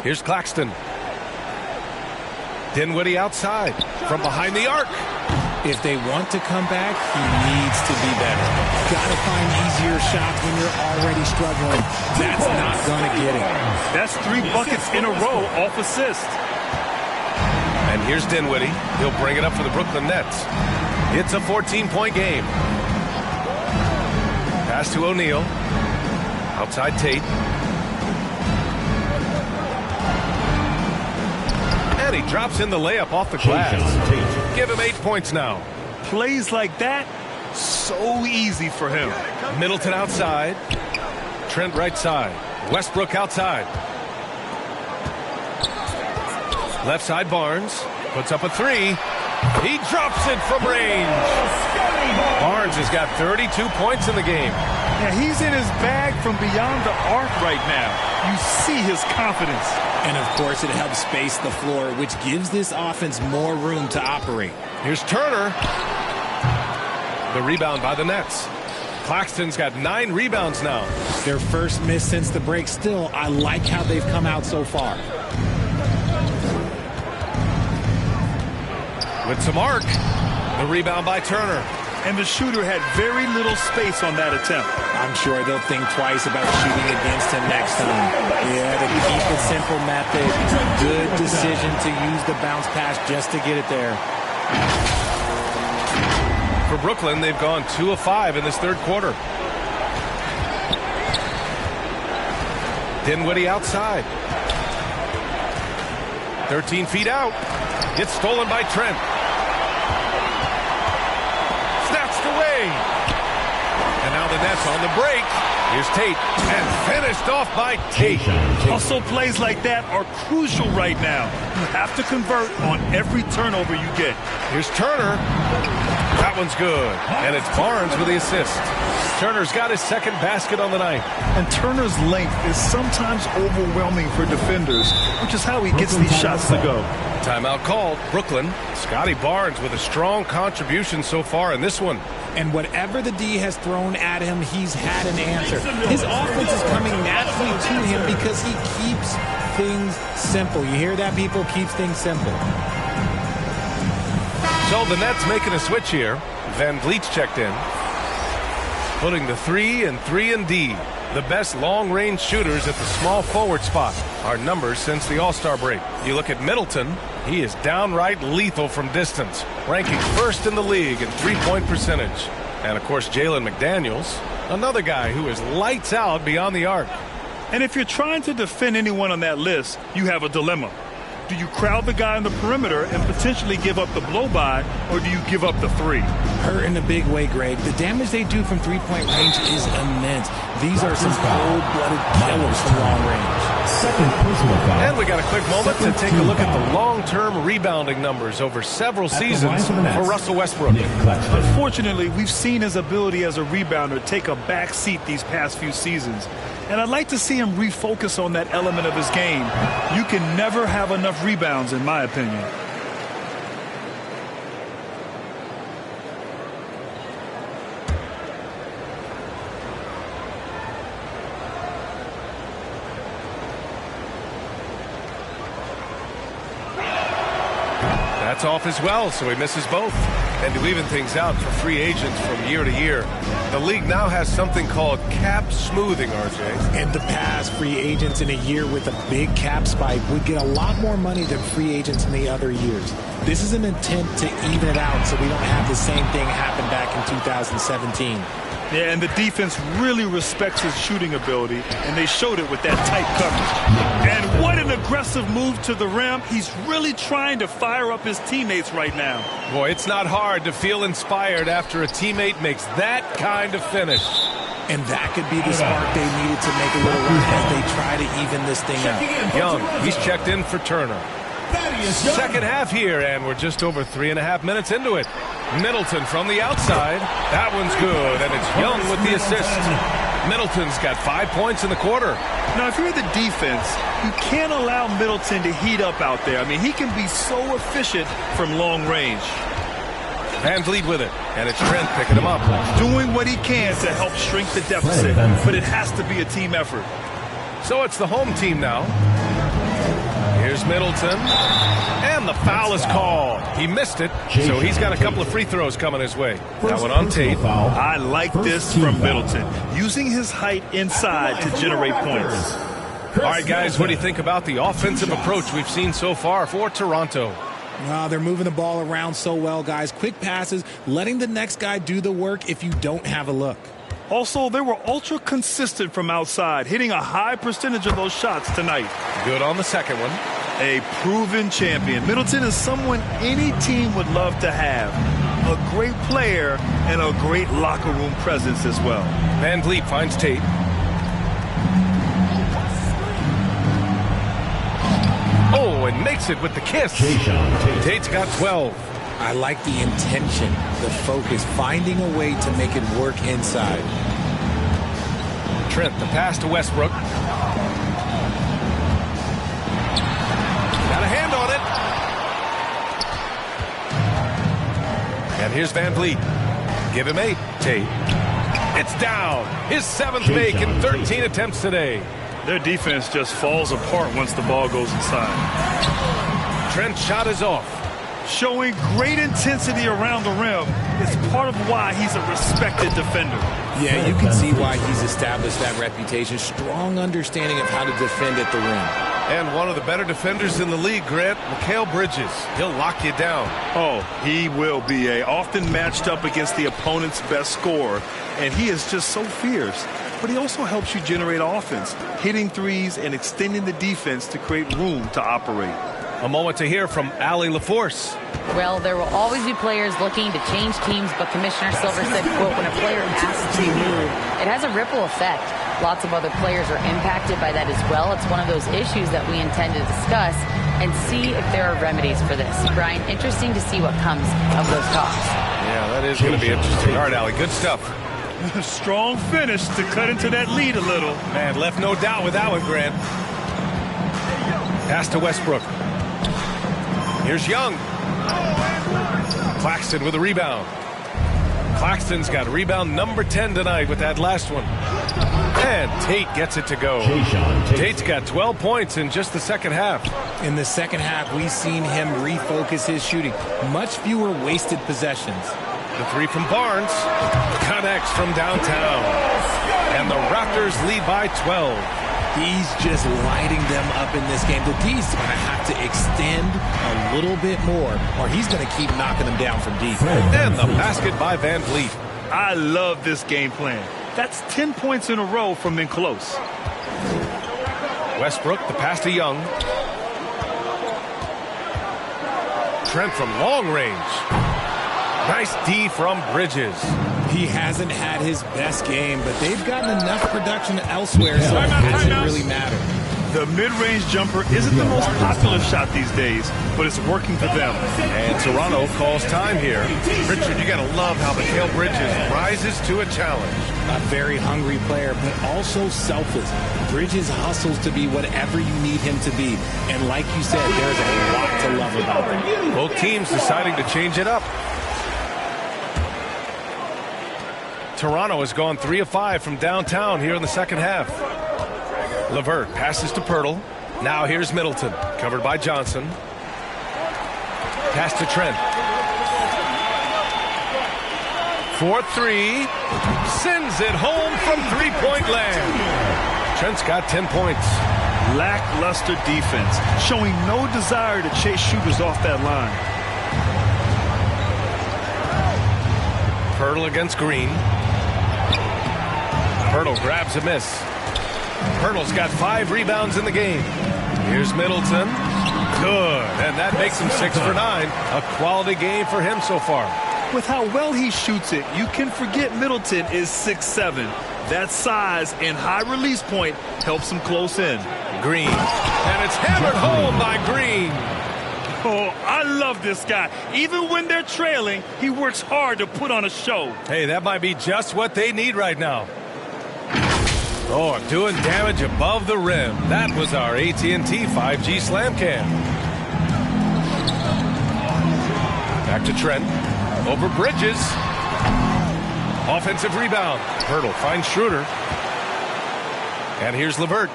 Here's Claxton. Dinwiddie outside from behind the arc. If they want to come back, he needs to be better. Got to find easier shots when you're already struggling. That's not going to get it. That's 3 buckets in a row off assist. And here's Dinwiddie. He'll bring it up for the Brooklyn Nets. It's a 14-point game. Pass to O'Neal. Outside Tate. And he drops in the layup off the glass. Give him 8 points now. Plays like that, so easy for him. Middleton outside. Trent right side. Westbrook outside. Left side Barnes. Puts up a three. He drops it from range. Barnes has got 32 points in the game. Yeah, he's in his bag from beyond the arc right now. You see his confidence. And, of course, it helps space the floor, which gives this offense more room to operate. Here's Turner. The rebound by the Nets. Claxton's got 9 rebounds now. Their first miss since the break. Still, I like how they've come out so far. With some arc. The rebound by Turner. And the shooter had very little space on that attempt. I'm sure they'll think twice about shooting against him next time. Yeah, to keep it simple method. Good decision to use the bounce pass just to get it there. For Brooklyn, they've gone 2 of 5 in this third quarter. Dinwiddie outside. 13 feet out. Gets stolen by Trent. Snatched away. And now the Nets on the break. Here's Tate. And finished off by Tate. Also, plays like that are crucial right now. You have to convert on every turnover you get. Here's Turner. That one's good. And it's Barnes with the assist. Turner's got his second basket on the night. And Turner's length is sometimes overwhelming for defenders, which is how he gets these shots to go. Timeout called. Brooklyn. Scotty Barnes with a strong contribution so far in this one. And whatever the D has thrown at him, he's had an answer. His offense is coming naturally to him because he keeps things simple. You hear that, people? Keeps things simple. So the Nets making a switch here. Van Vliet's checked in. Putting the 3 and 3 and D. The best long-range shooters at the small forward spot. Our numbers since the All-Star break. You look at Middleton. He is downright lethal from distance. Ranking first in the league in three-point percentage. And, of course, Jalen McDaniels. Another guy who is lights out beyond the arc. And if you're trying to defend anyone on that list, you have a dilemma. Do you crowd the guy on the perimeter and potentially give up the blow-by, or do you give up the 3? Hurt in a big way, Greg. The damage they do from three-point range is immense. These are some cold-blooded killers from long range. Second personal foul. And we got a quick moment to take a look at the long-term rebounding numbers over several seasons for Russell Westbrook. Unfortunately, we've seen his ability as a rebounder take a back seat these past few seasons. And I'd like to see him refocus on that element of his game. You can never have enough rebounds, in my opinion. That's off as well, so he misses both. And to even things out for free agents from year to year, the league now has something called cap smoothing, RJ. In the past, free agents in a year with a big cap spike would get a lot more money than free agents in the other years. This is an attempt to even it out so we don't have the same thing happen back in 2017. Yeah, and the defense really respects his shooting ability, and they showed it with that tight coverage. And what an aggressive move to the rim. He's really trying to fire up his teammates right now. Boy, it's not hard to feel inspired after a teammate makes that kind of finish. And that could be the spark they needed to make a little run as they try to even this thing up. Young, he's checked in for Turner. Second half here, and we're just over 3.5 minutes into it. Middleton from the outside. That one's good, and it's Young with the assist. Middleton's got 5 points in the quarter. Now, if you're the defense, you can't allow Middleton to heat up out there. I mean, he can be so efficient from long range. Van Vliet with it, and it's Trent picking him up. Doing what he can to help shrink the deficit, but it has to be a team effort. So it's the home team now. Here's Middleton, and the foul is called. He missed it, so he's got a couple of free throws coming his way. That one on tape. I like this from Middleton, using his height inside to generate points. All right, guys, what do you think about the offensive approach we've seen so far for Toronto? They're moving the ball around so well, guys. Quick passes, letting the next guy do the work if you don't have a look. Also, they were ultra consistent from outside, hitting a high percentage of those shots tonight. Good on the second one. A proven champion. Middleton is someone any team would love to have. A great player and a great locker room presence as well. Van Vliet finds Tate. Oh, and makes it with the kiss. Tate's got 12. I like the intention, the focus, finding a way to make it work inside. Trent, the pass to Westbrook. Got a hand on it. And here's Van Vliet. Give him 8. Tate. It's down. His 7th make in 13 attempts today. Their defense just falls apart once the ball goes inside. Trent's shot is off. Showing great intensity around the rim is part of why he's a respected defender. Yeah, you can see why he's established that reputation. Strong understanding of how to defend at the rim. And one of the better defenders in the league, Grant, Mikal Bridges. He'll lock you down. Oh, he will be often matched up against the opponent's best scorer, and he is just so fierce. But he also helps you generate offense, hitting threes and extending the defense to create room to operate. A moment to hear from Allie LaForce. Well, there will always be players looking to change teams, but Commissioner Silver said, quote, when a player asks to move, it has a ripple effect. Lots of other players are impacted by that as well. It's one of those issues that we intend to discuss and see if there are remedies for this. Brian, interesting to see what comes of those talks. Yeah, that is going to be interesting. All right, Allie, good stuff. Strong finish to cut into that lead a little. Man, left no doubt with that one, Grant. Pass to Westbrook. Here's Young. Claxton with a rebound. Claxton's got rebound number 10 tonight with that last one. And Tate gets it to go. Tate's got 12 points in just the second half. In the second half, we've seen him refocus his shooting. Much fewer wasted possessions. The 3 from Barnes connects from downtown. And the Raptors lead by 12. He's just lighting them up in this game. The D's going to have to extend a little bit more, or he's going to keep knocking them down from deep. And the basket by Van Vliet. I love this game plan. That's 10 points in a row from in close. Westbrook, the pass to Young. Trent from long range. Nice D from Bridges. He hasn't had his best game, but they've gotten enough production elsewhere, so it doesn't really matter. The mid-range jumper isn't the most popular shot these days, but it's working for them. And Toronto calls time here. Richard, you got to love how Mikal Bridges rises to a challenge. A very hungry player, but also selfless. Bridges hustles to be whatever you need him to be. And like you said, there's a lot to love about him. Both teams deciding to change it up. Toronto has gone 3 of 5 from downtown here in the second half. LeVert passes to Pirtle. Now here's Middleton, covered by Johnson. Pass to Trent. 4-3. Sends it home from three-point land. Trent's got 10 points. Lackluster defense, showing no desire to chase shooters off that line. Pirtle against Green. Pirtle grabs a miss. Pirtle's got 5 rebounds in the game. Here's Middleton. Good. And that makes him 6 for 9. A quality game for him so far. With how well he shoots it, you can forget Middleton is 6'7". That size and high release point helps him close in. Green. And it's hammered home by Green. Oh, I love this guy. Even when they're trailing, he works hard to put on a show. Hey, that might be just what they need right now. Oh, doing damage above the rim. That was our AT&T 5G Slam Cam. Back to Trent. Over Bridges. Offensive rebound. Pirtle finds Schroeder. And here's LeVert.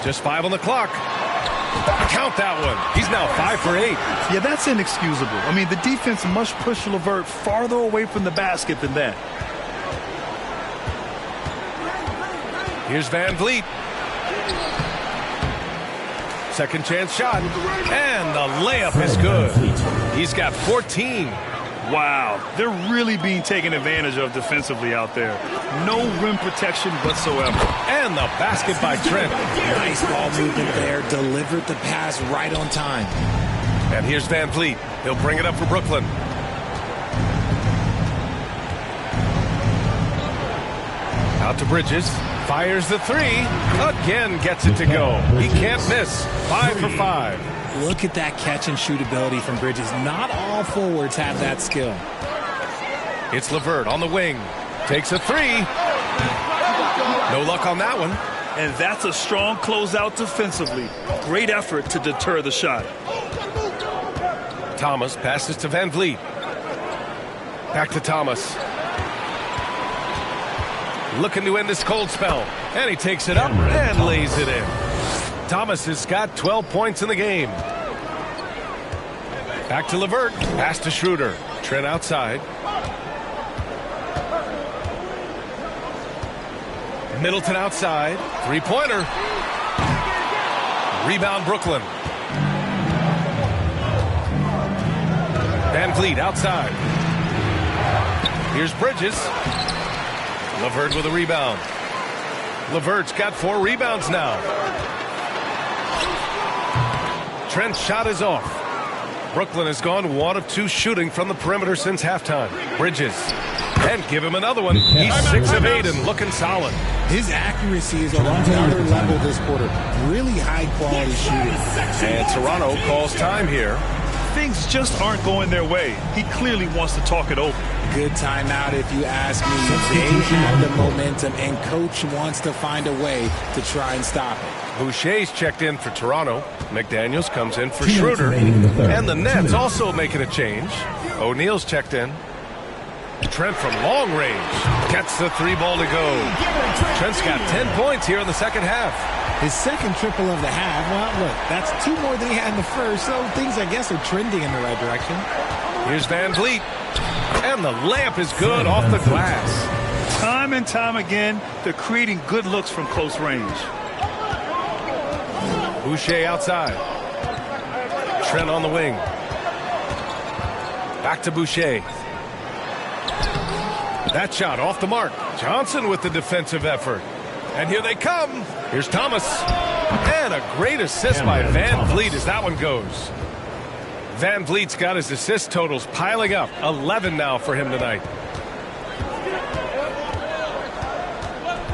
Just 5 on the clock. Count that one. He's now 5 for 8. Yeah, that's inexcusable. I mean, the defense must push LeVert farther away from the basket than that. Here's Van Vliet. Second chance shot. And the layup is good. He's got 14. Wow, they're really being taken advantage of defensively out there. No rim protection whatsoever. And the basket by Trent. Nice ball movement there. Delivered the pass right on time. And here's Van Vliet. He'll bring it up for Brooklyn. Out to Bridges. Fires the 3. Again gets it to go. He can't miss. 5 for 5. Look at that catch and shoot ability from Bridges. Not all forwards have that skill. It's LeVert on the wing. Takes a three. No luck on that one. And that's a strong closeout defensively. Great effort to deter the shot. Thomas passes to Van Vliet. Back to Thomas. Looking to end this cold spell. And he takes it up and lays it in. Thomas has got 12 points in the game. Back to LeVert. Pass to Schroeder. Trent outside. Middleton outside. Three-pointer. Rebound Brooklyn. Van Vliet outside. Here's Bridges. LeVert with a rebound. LeVert's got 4 rebounds now. Trent's shot is off. Brooklyn has gone 1 of 2 shooting from the perimeter since halftime. Bridges. And give him another one. He's 6 of 8 and looking solid. His accuracy is on another level this quarter. Really high-quality shooting. And Toronto calls time here. Things just aren't going their way. He clearly wants to talk it over. Good timeout if you ask me. They have the momentum, and coach wants to find a way to try and stop it. Boucher's checked in for Toronto. McDaniels comes in for Schroeder. And the Nets also making a change. O'Neal's checked in. Trent from long range gets the 3-ball to go. Trent's got 10 points here in the second half. His second triple of the half. Well, look, that's 2 more than he had in the first, so things, I guess, are trending in the right direction. Here's Van Vliet. And the layup is good off the glass. Time and time again, they're creating good looks from close range. Boucher outside. Trent on the wing. Back to Boucher. That shot off the mark. Johnson with the defensive effort. And here they come. Here's Thomas. And a great assist by Van Vliet as that one goes. Van Vliet's got his assist totals piling up. 11 now for him tonight.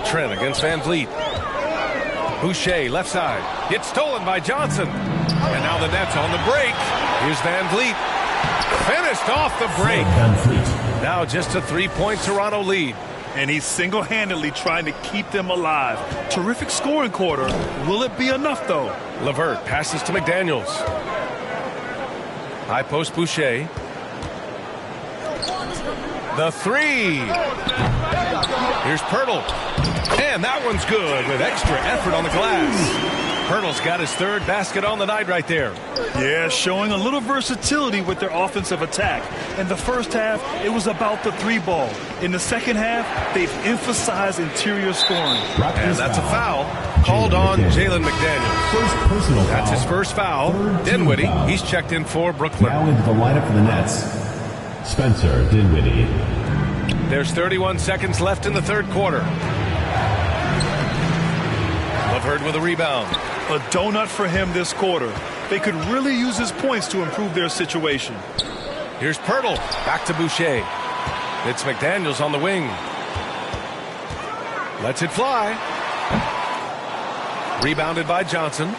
Trent against Van Vliet. Boucher left side. Gets stolen by Johnson. And now the Nets on the break. Here's Van Vliet. Finished off the break. Now just a 3-point Toronto lead. And he's single-handedly trying to keep them alive. Terrific scoring quarter. Will it be enough, though? LeVert passes to McDaniels. High post Boucher. The 3. Here's Pirtle. And that one's good with extra effort on the glass. Pirtle's got his 3rd basket on the night right there. Yeah, showing a little versatility with their offensive attack. In the first half, it was about the 3-ball. In the second half, they've emphasized interior scoring. And that's a foul called on Jalen McDaniels. That's his first foul. Dinwiddie, he's checked in for Brooklyn. Now into the lineup for the Nets, Spencer Dinwiddie. There's 31 seconds left in the 3rd quarter. LeVert with a rebound. A donut for him this quarter. They could really use his points to improve their situation. Here's Pirtle. Back to Boucher. It's McDaniels on the wing. Lets it fly. Rebounded by Johnson.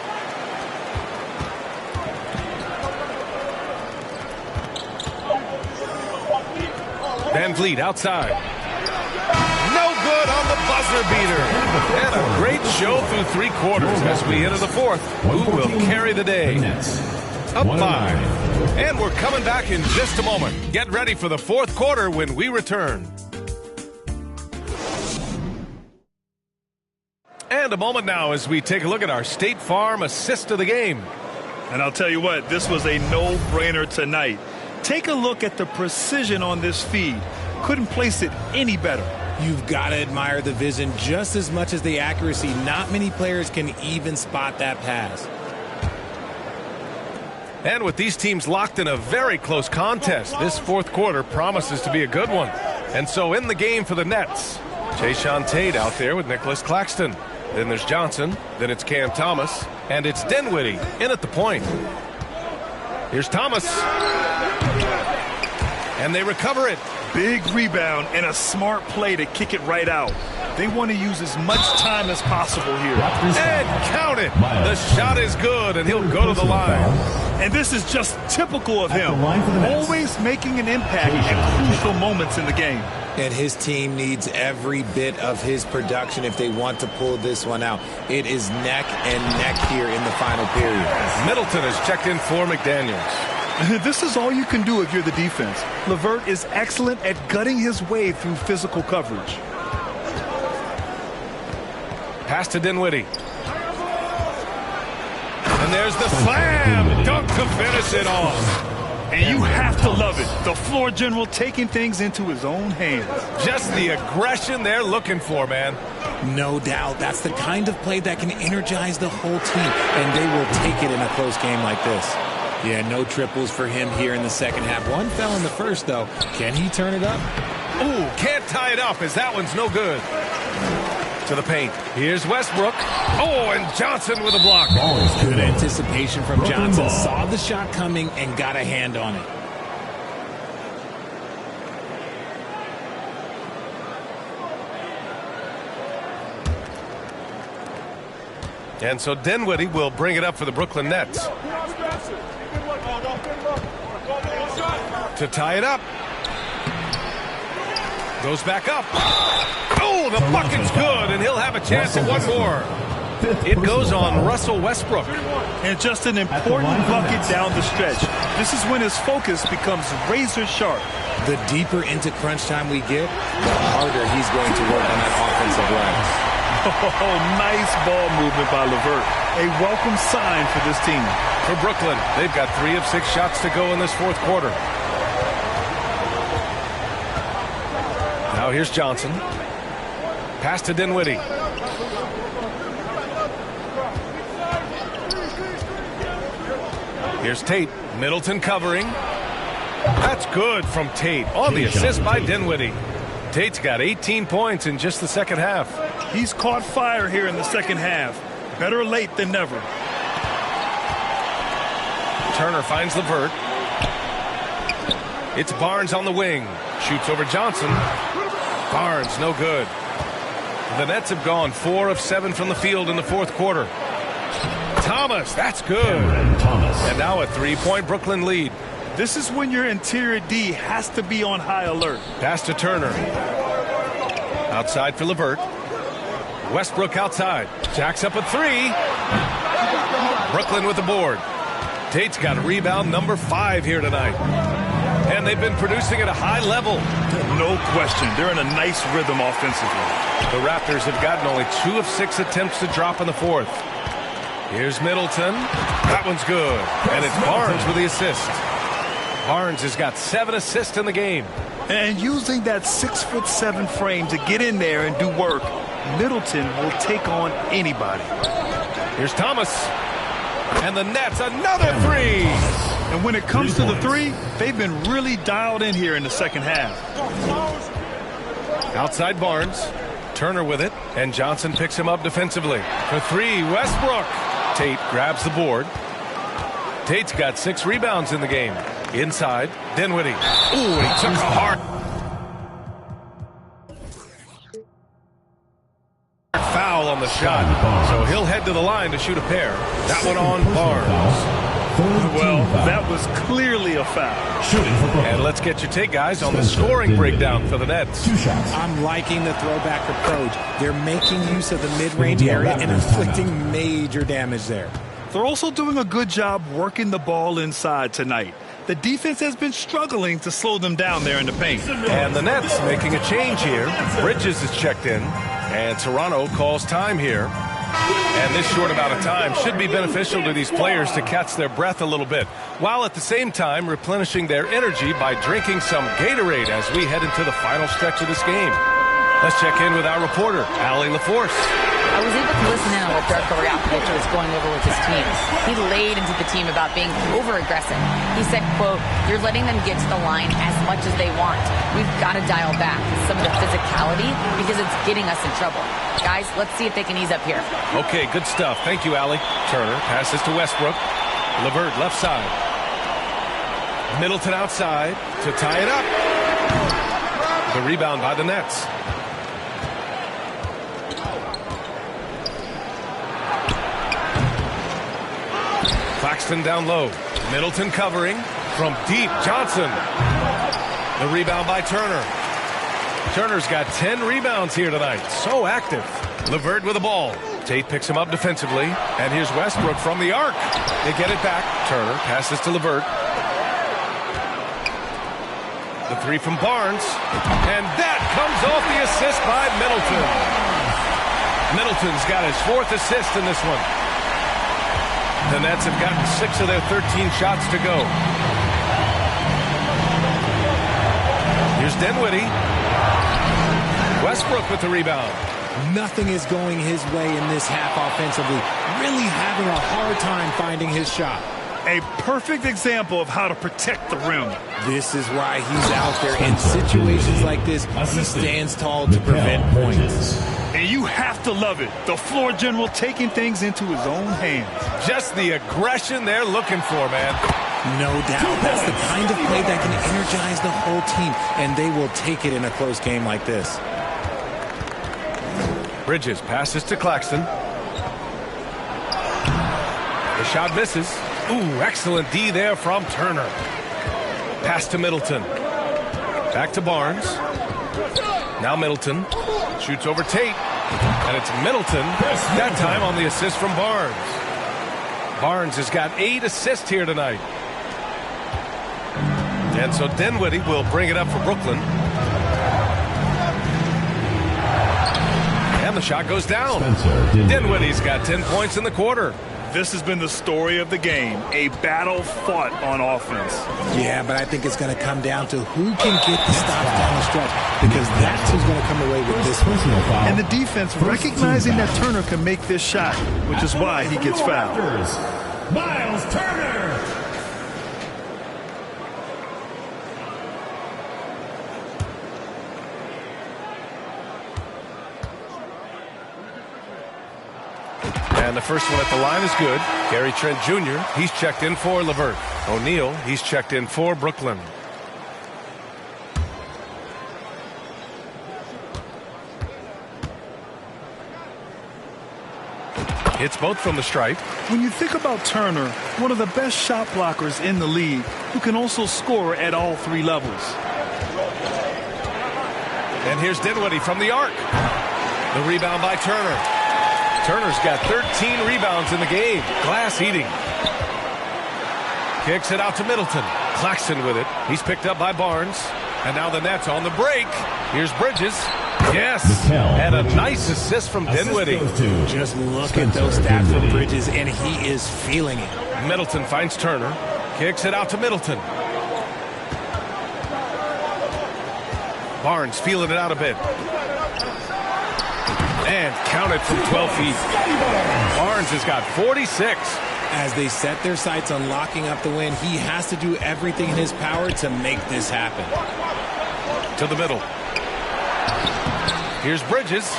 Van Vliet outside. No good on the buzzer beater. And a great show through 3 quarters as we enter the 4th. Who will carry the day? Up 5. And we're coming back in just a moment. Get ready for the 4th quarter when we return. And a moment now as we take a look at our State Farm assist of the game. And I'll tell you what, this was a no-brainer tonight. Take a look at the precision on this feed. Couldn't place it any better. You've got to admire the vision just as much as the accuracy. Not many players can even spot that pass. And with these teams locked in a very close contest, this 4th quarter promises to be a good one. And so in the game for the Nets, Jayshawn Tate out there with Nicholas Claxton. Then there's Johnson. Then it's Cam Thomas. And it's Dinwiddie in at the point. Here's Thomas. And they recover it. Big rebound and a smart play to kick it right out. They want to use as much time as possible here. And count it. it. The shot is good, and he'll go to the line. And this is just typical of him. Always making an impact at crucial moments in the game. And his team needs every bit of his production if they want to pull this one out. It is neck and neck here in the final period. Middleton has checked in for McDaniels. This is all you can do if you're the defense. LeVert is excellent at gutting his way through physical coverage. Pass to Dinwiddie. And there's the slam dunk to finish it off. And you have to love it. The floor general taking things into his own hands. Just the aggression they're looking for, man. No doubt. That's the kind of play that can energize the whole team. And they will take it in a close game like this. Yeah, no triples for him here in the second half. One fell in the first, though. Can he turn it up? Ooh, can't tie it up as that one's no good. To the paint. Here's Westbrook. Oh, and Johnson with a block. Good anticipation from Johnson. Saw the shot coming and got a hand on it. And so Dinwiddie will bring it up for the Brooklyn Nets. To tie it up. Goes back up. Oh, the bucket's good, and he'll have a chance at one more. It goes on Russell Westbrook. And just an important bucket down the stretch. This is when his focus becomes razor sharp. The deeper into crunch time we get, the harder he's going to work on that offensive rise. Oh, nice ball movement by LeVert. A welcome sign for this team. For Brooklyn, they've got 3 of 6 shots to go in this fourth quarter. Now here's Johnson. Pass to Dinwiddie. Here's Tate. Middleton covering. That's good from Tate on the assist by Dinwiddie. Tate's got 18 points in just the second half. He's caught fire here in the second half. Better late than never. Turner finds LeVert. It's Barnes on the wing. Shoots over Johnson. Barnes, no good. The Nets have gone 4 of 7 from the field in the fourth quarter. Thomas, that's good. And now a 3-point Brooklyn lead. This is when your interior D has to be on high alert. Pass to Turner. Outside for LeVert. Westbrook outside. Jacks up a 3. Brooklyn with the board. Tate's got rebound number 5 here tonight. And they've been producing at a high level. No question. They're in a nice rhythm offensively. The Raptors have gotten only 2 of 6 attempts to drop in the fourth. Here's Middleton. That one's good. And it's Barnes with the assist. Barnes has got 7 assists in the game. And using that 6'7" frame to get in there and do work, Middleton will take on anybody. Here's Thomas. And the Nets, another 3. And when it comes to the 3, they've been really dialed in here in the second half. Outside Barnes. Turner with it. And Johnson picks him up defensively. For 3, Westbrook. Tate grabs the board. Tate's got 6 rebounds in the game. Inside, Dinwiddie. Ooh, he took a hard foul on the shot. So he'll head to the line to shoot a pair. That one on Barnes. Well, that was clearly a foul. And let's get your take, guys, on the scoring breakdown for the Nets. I'm liking the throwback approach. They're making use of the mid-range area and inflicting major damage there. They're also doing a good job working the ball inside tonight. The defense has been struggling to slow them down there in the paint. And the Nets making a change here. Bridges is checked in, and Toronto calls time here. And this short amount of time should be beneficial to these players to catch their breath a little bit, while at the same time replenishing their energy by drinking some Gatorade as we head into the final stretch of this game. Let's check in with our reporter, Allie LaForce. I was able to listen in on what Darko Rajakovic was going over with his team. He laid into the team about being over-aggressive. He said, quote, "You're letting them get to the line as much as they want. We've got to dial back some of the physicality because it's getting us in trouble. Guys, let's see if they can ease up here." Okay, good stuff. Thank you, Allie. Turner passes to Westbrook. LeVert left side. Middleton outside to tie it up. The rebound by the Nets. Claxton down low. Middleton covering from deep. Johnson. The rebound by Turner. Turner's got 10 rebounds here tonight. So active. LeVert with the ball. Tate picks him up defensively. And here's Westbrook from the arc. They get it back. Turner passes to LeVert. The three from Barnes. And that comes off the assist by Middleton. Middleton's got his 4th assist in this one. The Nets have gotten 6 of their 13 shots to go. Here's Dinwiddie. Westbrook with the rebound. Nothing is going his way in this half offensively. Really having a hard time finding his shot. A perfect example of how to protect the rim. This is why he's out there in situations like this. He stands tall to prevent points. And you have to love it. The floor general taking things into his own hands. Just the aggression they're looking for, man. No doubt. That's the kind of play that can energize the whole team, and they will take it in a close game like this. Bridges passes to Claxton. The shot misses. Ooh, excellent D there from Turner. Pass to Middleton. Back to Barnes. Now Middleton shoots over Tate. And it's Middleton, that time on the assist from Barnes. Barnes has got 8 assists here tonight. And so Dinwiddie will bring it up for Brooklyn. And the shot goes down. Dinwiddie's got 10 points in the quarter. This has been the story of the game, a battle fought on offense. Yeah, but I think it's going to come down to who can get the stops down the stretch, because that's who's going to come away with this one. And the defense recognizing that Turner can make this shot, which is why he gets fouled. Miles Turner. And the first one at the line is good. Gary Trent Jr., he's checked in for LeVert. O'Neal, he's checked in for Brooklyn. Hits both from the stripe. When you think about Turner, one of the best shot blockers in the league, who can also score at all 3 levels. And here's Dinwiddie from the arc. The rebound by Turner. Turner's got 13 rebounds in the game. Glass eating. Kicks it out to Middleton. Claxton with it. He's picked up by Barnes. And now the Nets on the break. Here's Bridges. Yes. And a nice assist from Dinwiddie. Just look at those stats for Bridges, and he is feeling it. Middleton finds Turner. Kicks it out to Middleton. Barnes feeling it out a bit. And counted from 12 feet. Barnes has got 46. As they set their sights on locking up the win, he has to do everything in his power to make this happen. To the middle. Here's Bridges.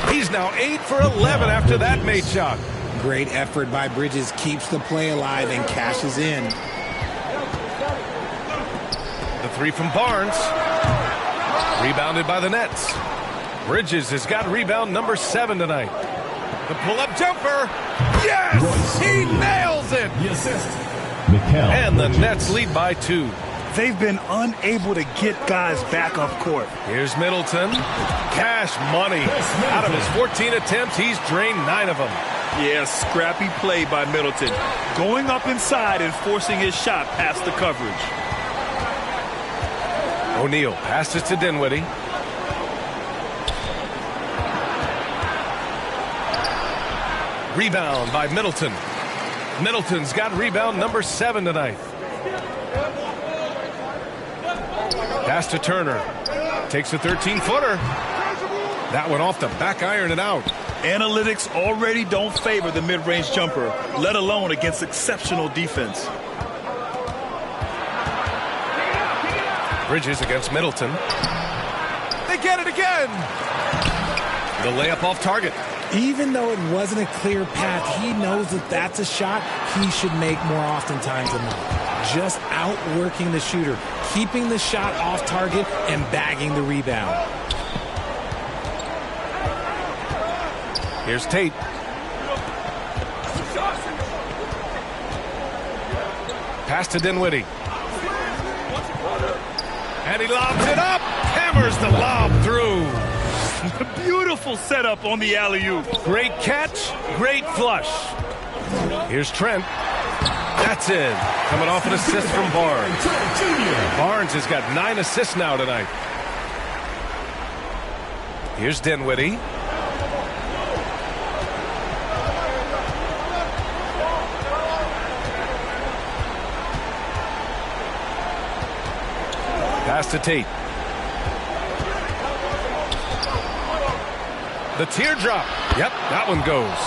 He's now 8 for 11 after that made shot. Great effort by Bridges. Keeps the play alive and cashes in. The 3 from Barnes. Rebounded by the Nets. Bridges has got rebound number 7 tonight. The pull-up jumper. Yes! He nails it! And the Nets lead by 2. They've been unable to get guys back up court. Here's Middleton. Cash money. Out of his 14 attempts, he's drained 9 of them. Yeah, scrappy play by Middleton. Going up inside and forcing his shot past the coverage. O'Neal passes to Dinwiddie. Rebound by Middleton. Middleton's got rebound number 7 tonight. Pass to Turner. Takes a 13-footer. That one off the back iron and out. Analytics already don't favor the mid-range jumper, let alone against exceptional defense. Bridges against Middleton. They get it again. The layup off target. Even though it wasn't a clear path, he knows that that's a shot he should make more oftentimes than not. Just outworking the shooter, keeping the shot off target and bagging the rebound. Here's Tate. Pass to Dinwiddie. And he lobs it up. Hammers the lob through. Beautiful setup on the alley-oop. Great catch, great flush. Here's Trent. That's in. Coming off an assist from Barnes. Barnes has got 9 assists now tonight. Here's Dinwiddie. Pass to Tate. The teardrop. Yep, that one goes.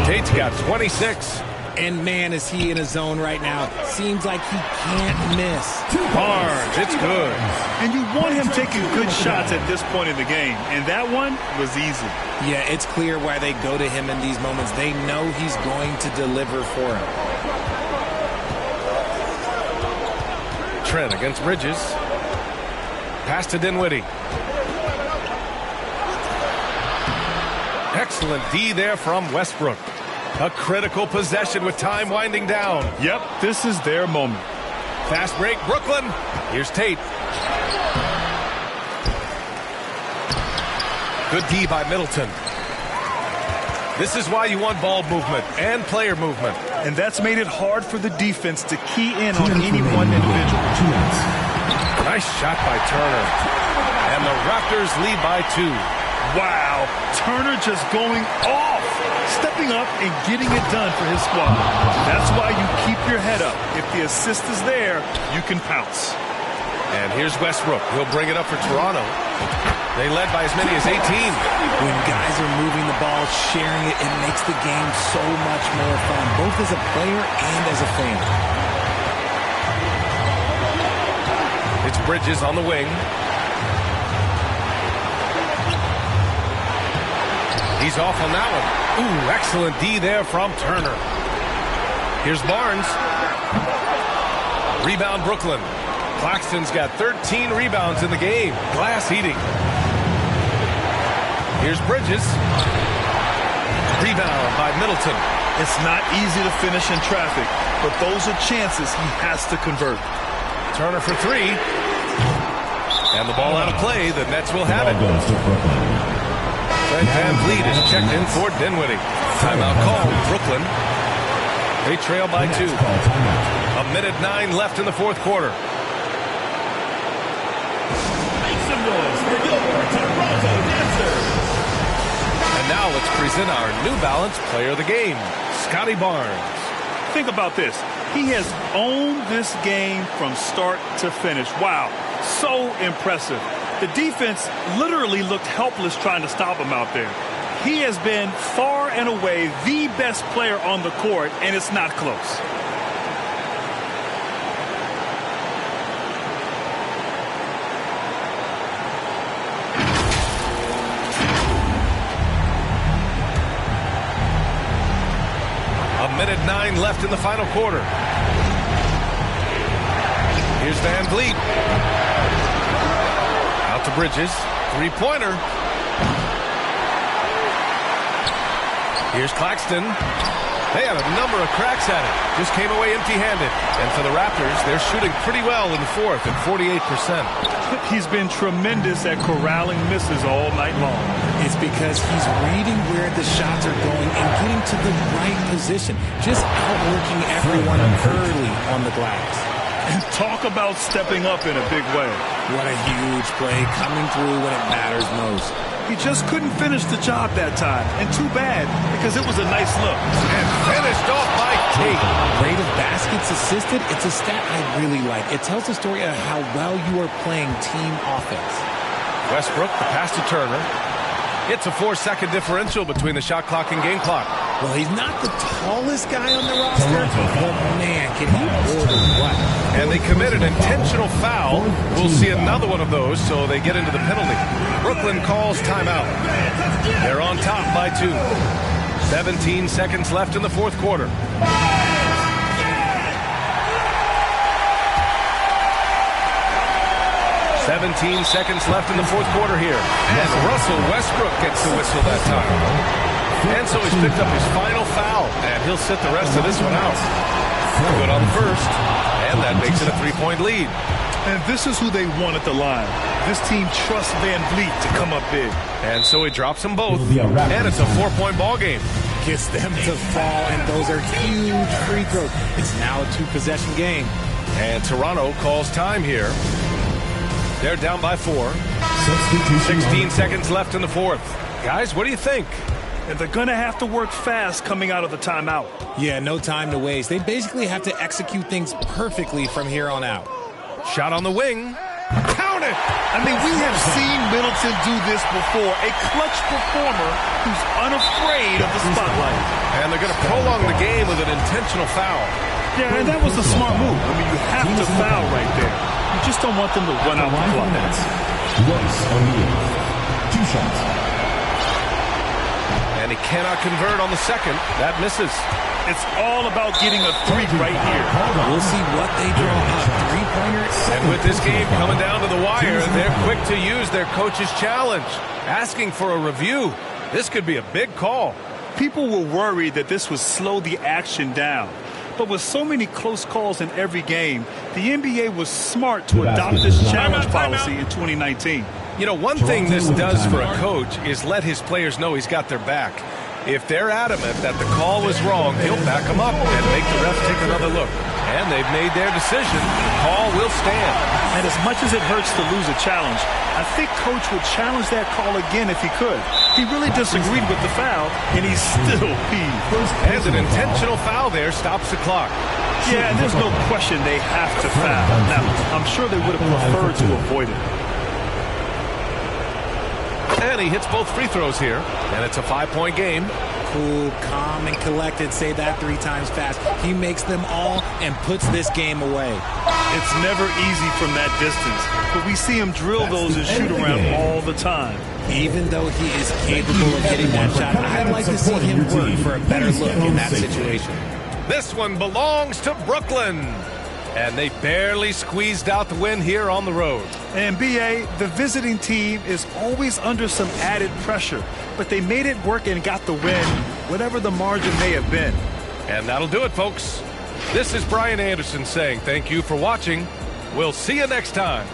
Tate's got 26. And man, is he in a zone right now. Seems like he can't miss. Barnes, it's good. And you want him taking good shots at this point in the game. And that one was easy. Yeah, it's clear why they go to him in these moments. They know he's going to deliver for him. Trent against Bridges. Pass to Dinwiddie. Excellent D there from Westbrook. A critical possession with time winding down. Yep, this is their moment. Fast break, Brooklyn. Here's Tate. Good D by Middleton. This is why you want ball movement and player movement. And that's made it hard for the defense to key in on any one individual. Nice shot by Turner. And the Raptors lead by 2. Wow, Turner just going off, stepping up and getting it done for his squad. That's why you keep your head up. If the assist is there, you can pounce. And here's Westbrook. He'll bring it up for Toronto. They led by as many as 18. When guys are moving the ball, sharing it, it makes the game so much more fun, both as a player and as a fan. It's Bridges on the wing. He's off on that one. Ooh, excellent D there from Turner. Here's Barnes. Rebound Brooklyn. Claxton's got 13 rebounds in the game. Glass eating. Here's Bridges. Rebound by Middleton. It's not easy to finish in traffic, but those are chances he has to convert. Turner for 3. And the ball out of play. The Nets will have it. Fred VanVleet is checked in for Dinwiddie. Timeout called, Brooklyn. They trail by 2. 1:09 left in the fourth quarter. Make some noise for your Toronto Raptors. And now let's present our New Balance Player of the Game, Scotty Barnes. Think about this. He has owned this game from start to finish. Wow, so impressive. The defense literally looked helpless trying to stop him out there. He has been far and away the best player on the court, and it's not close. .9 left in the final quarter. Here's VanVleet. Out to Bridges. Three-pointer. Here's Claxton. They had a number of cracks at it. Just came away empty-handed. And for the Raptors, they're shooting pretty well in the fourth at 48%. He's been tremendous at corralling misses all night long. It's because he's reading where the shots are going and getting to the right position. Just outworking everyone early on the glass. And talk about stepping up in a big way. What a huge play, coming through when it matters most. He just couldn't finish the job that time. And too bad, because it was a nice look. And finished off by Tate. Rate of baskets assisted, it's a stat I really like. It tells the story of how well you are playing team offense. Westbrook, the pass to Turner. It's a 4-second differential between the shot clock and game clock. Well, he's not the tallest guy on the roster, but man, can he order what? And they commit an intentional foul. We'll see another one of those, so they get into the penalty. Brooklyn calls timeout. They're on top by 2. 17 seconds left in the fourth quarter. "17 seconds left in the fourth quarter here. And Russell Westbrook gets the whistle that time. And so he's picked up his final foul, and he'll sit the rest of this one out. Good on the first, and that makes it a 3-point lead. And this is who they want at the line. This team trusts Van Vliet to come up big. And so he drops them both, and it's a 4-point ball game. Gets them to fall, and those are huge free throws. It's now a 2-possession game. And Toronto calls time here. They're down by 4. 16 seconds left in the fourth. Guys, what do you think? And they're going to have to work fast coming out of the timeout. Yeah, no time to waste. They basically have to execute things perfectly from here on out. Shot on the wing. Count it! I mean, we have seen Middleton do this before. A clutch performer who's unafraid of the spotlight. And they're going to prolong the game with an intentional foul. Yeah, and that was a smart move. I mean, you have to foul right there. You just don't want them to run out the clock. Two shots. And he cannot convert on the second. That misses. It's all about getting a 3 right here. We'll see what they draw up. 3-pointer. And with this game coming down to the wire, they're quick to use their coach's challenge, asking for a review. This could be a big call. People were worried that this would slow the action down. But with so many close calls in every game, the NBA was smart to adopt this challenge policy in 2019. You know, one thing this does for a coach is let his players know he's got their back. If they're adamant that the call was wrong, he'll back them up and make the ref take another look. And they've made their decision. The call will stand. And as much as it hurts to lose a challenge, I think Coach would challenge that call again if he could. He really disagreed with the foul, and he's still peeved. And an intentional foul there stops the clock. Yeah, and there's no question they have to foul. Now, I'm sure they would have preferred to avoid it. And he hits both free throws here, and it's a 5-point game. Cool, calm, and collected. Say that 3 times fast. He makes them all and puts this game away. It's never easy from that distance, but we see him drill those and shoot around all the time. Even though he is capable of hitting that shot, I'd like to see him work for a better look in that situation. This one belongs to Brooklyn. And they barely squeezed out the win here on the road. And BA, the visiting team is always under some added pressure, but they made it work and got the win, whatever the margin may have been. And that'll do it, folks. This is Brian Anderson saying thank you for watching. We'll see you next time.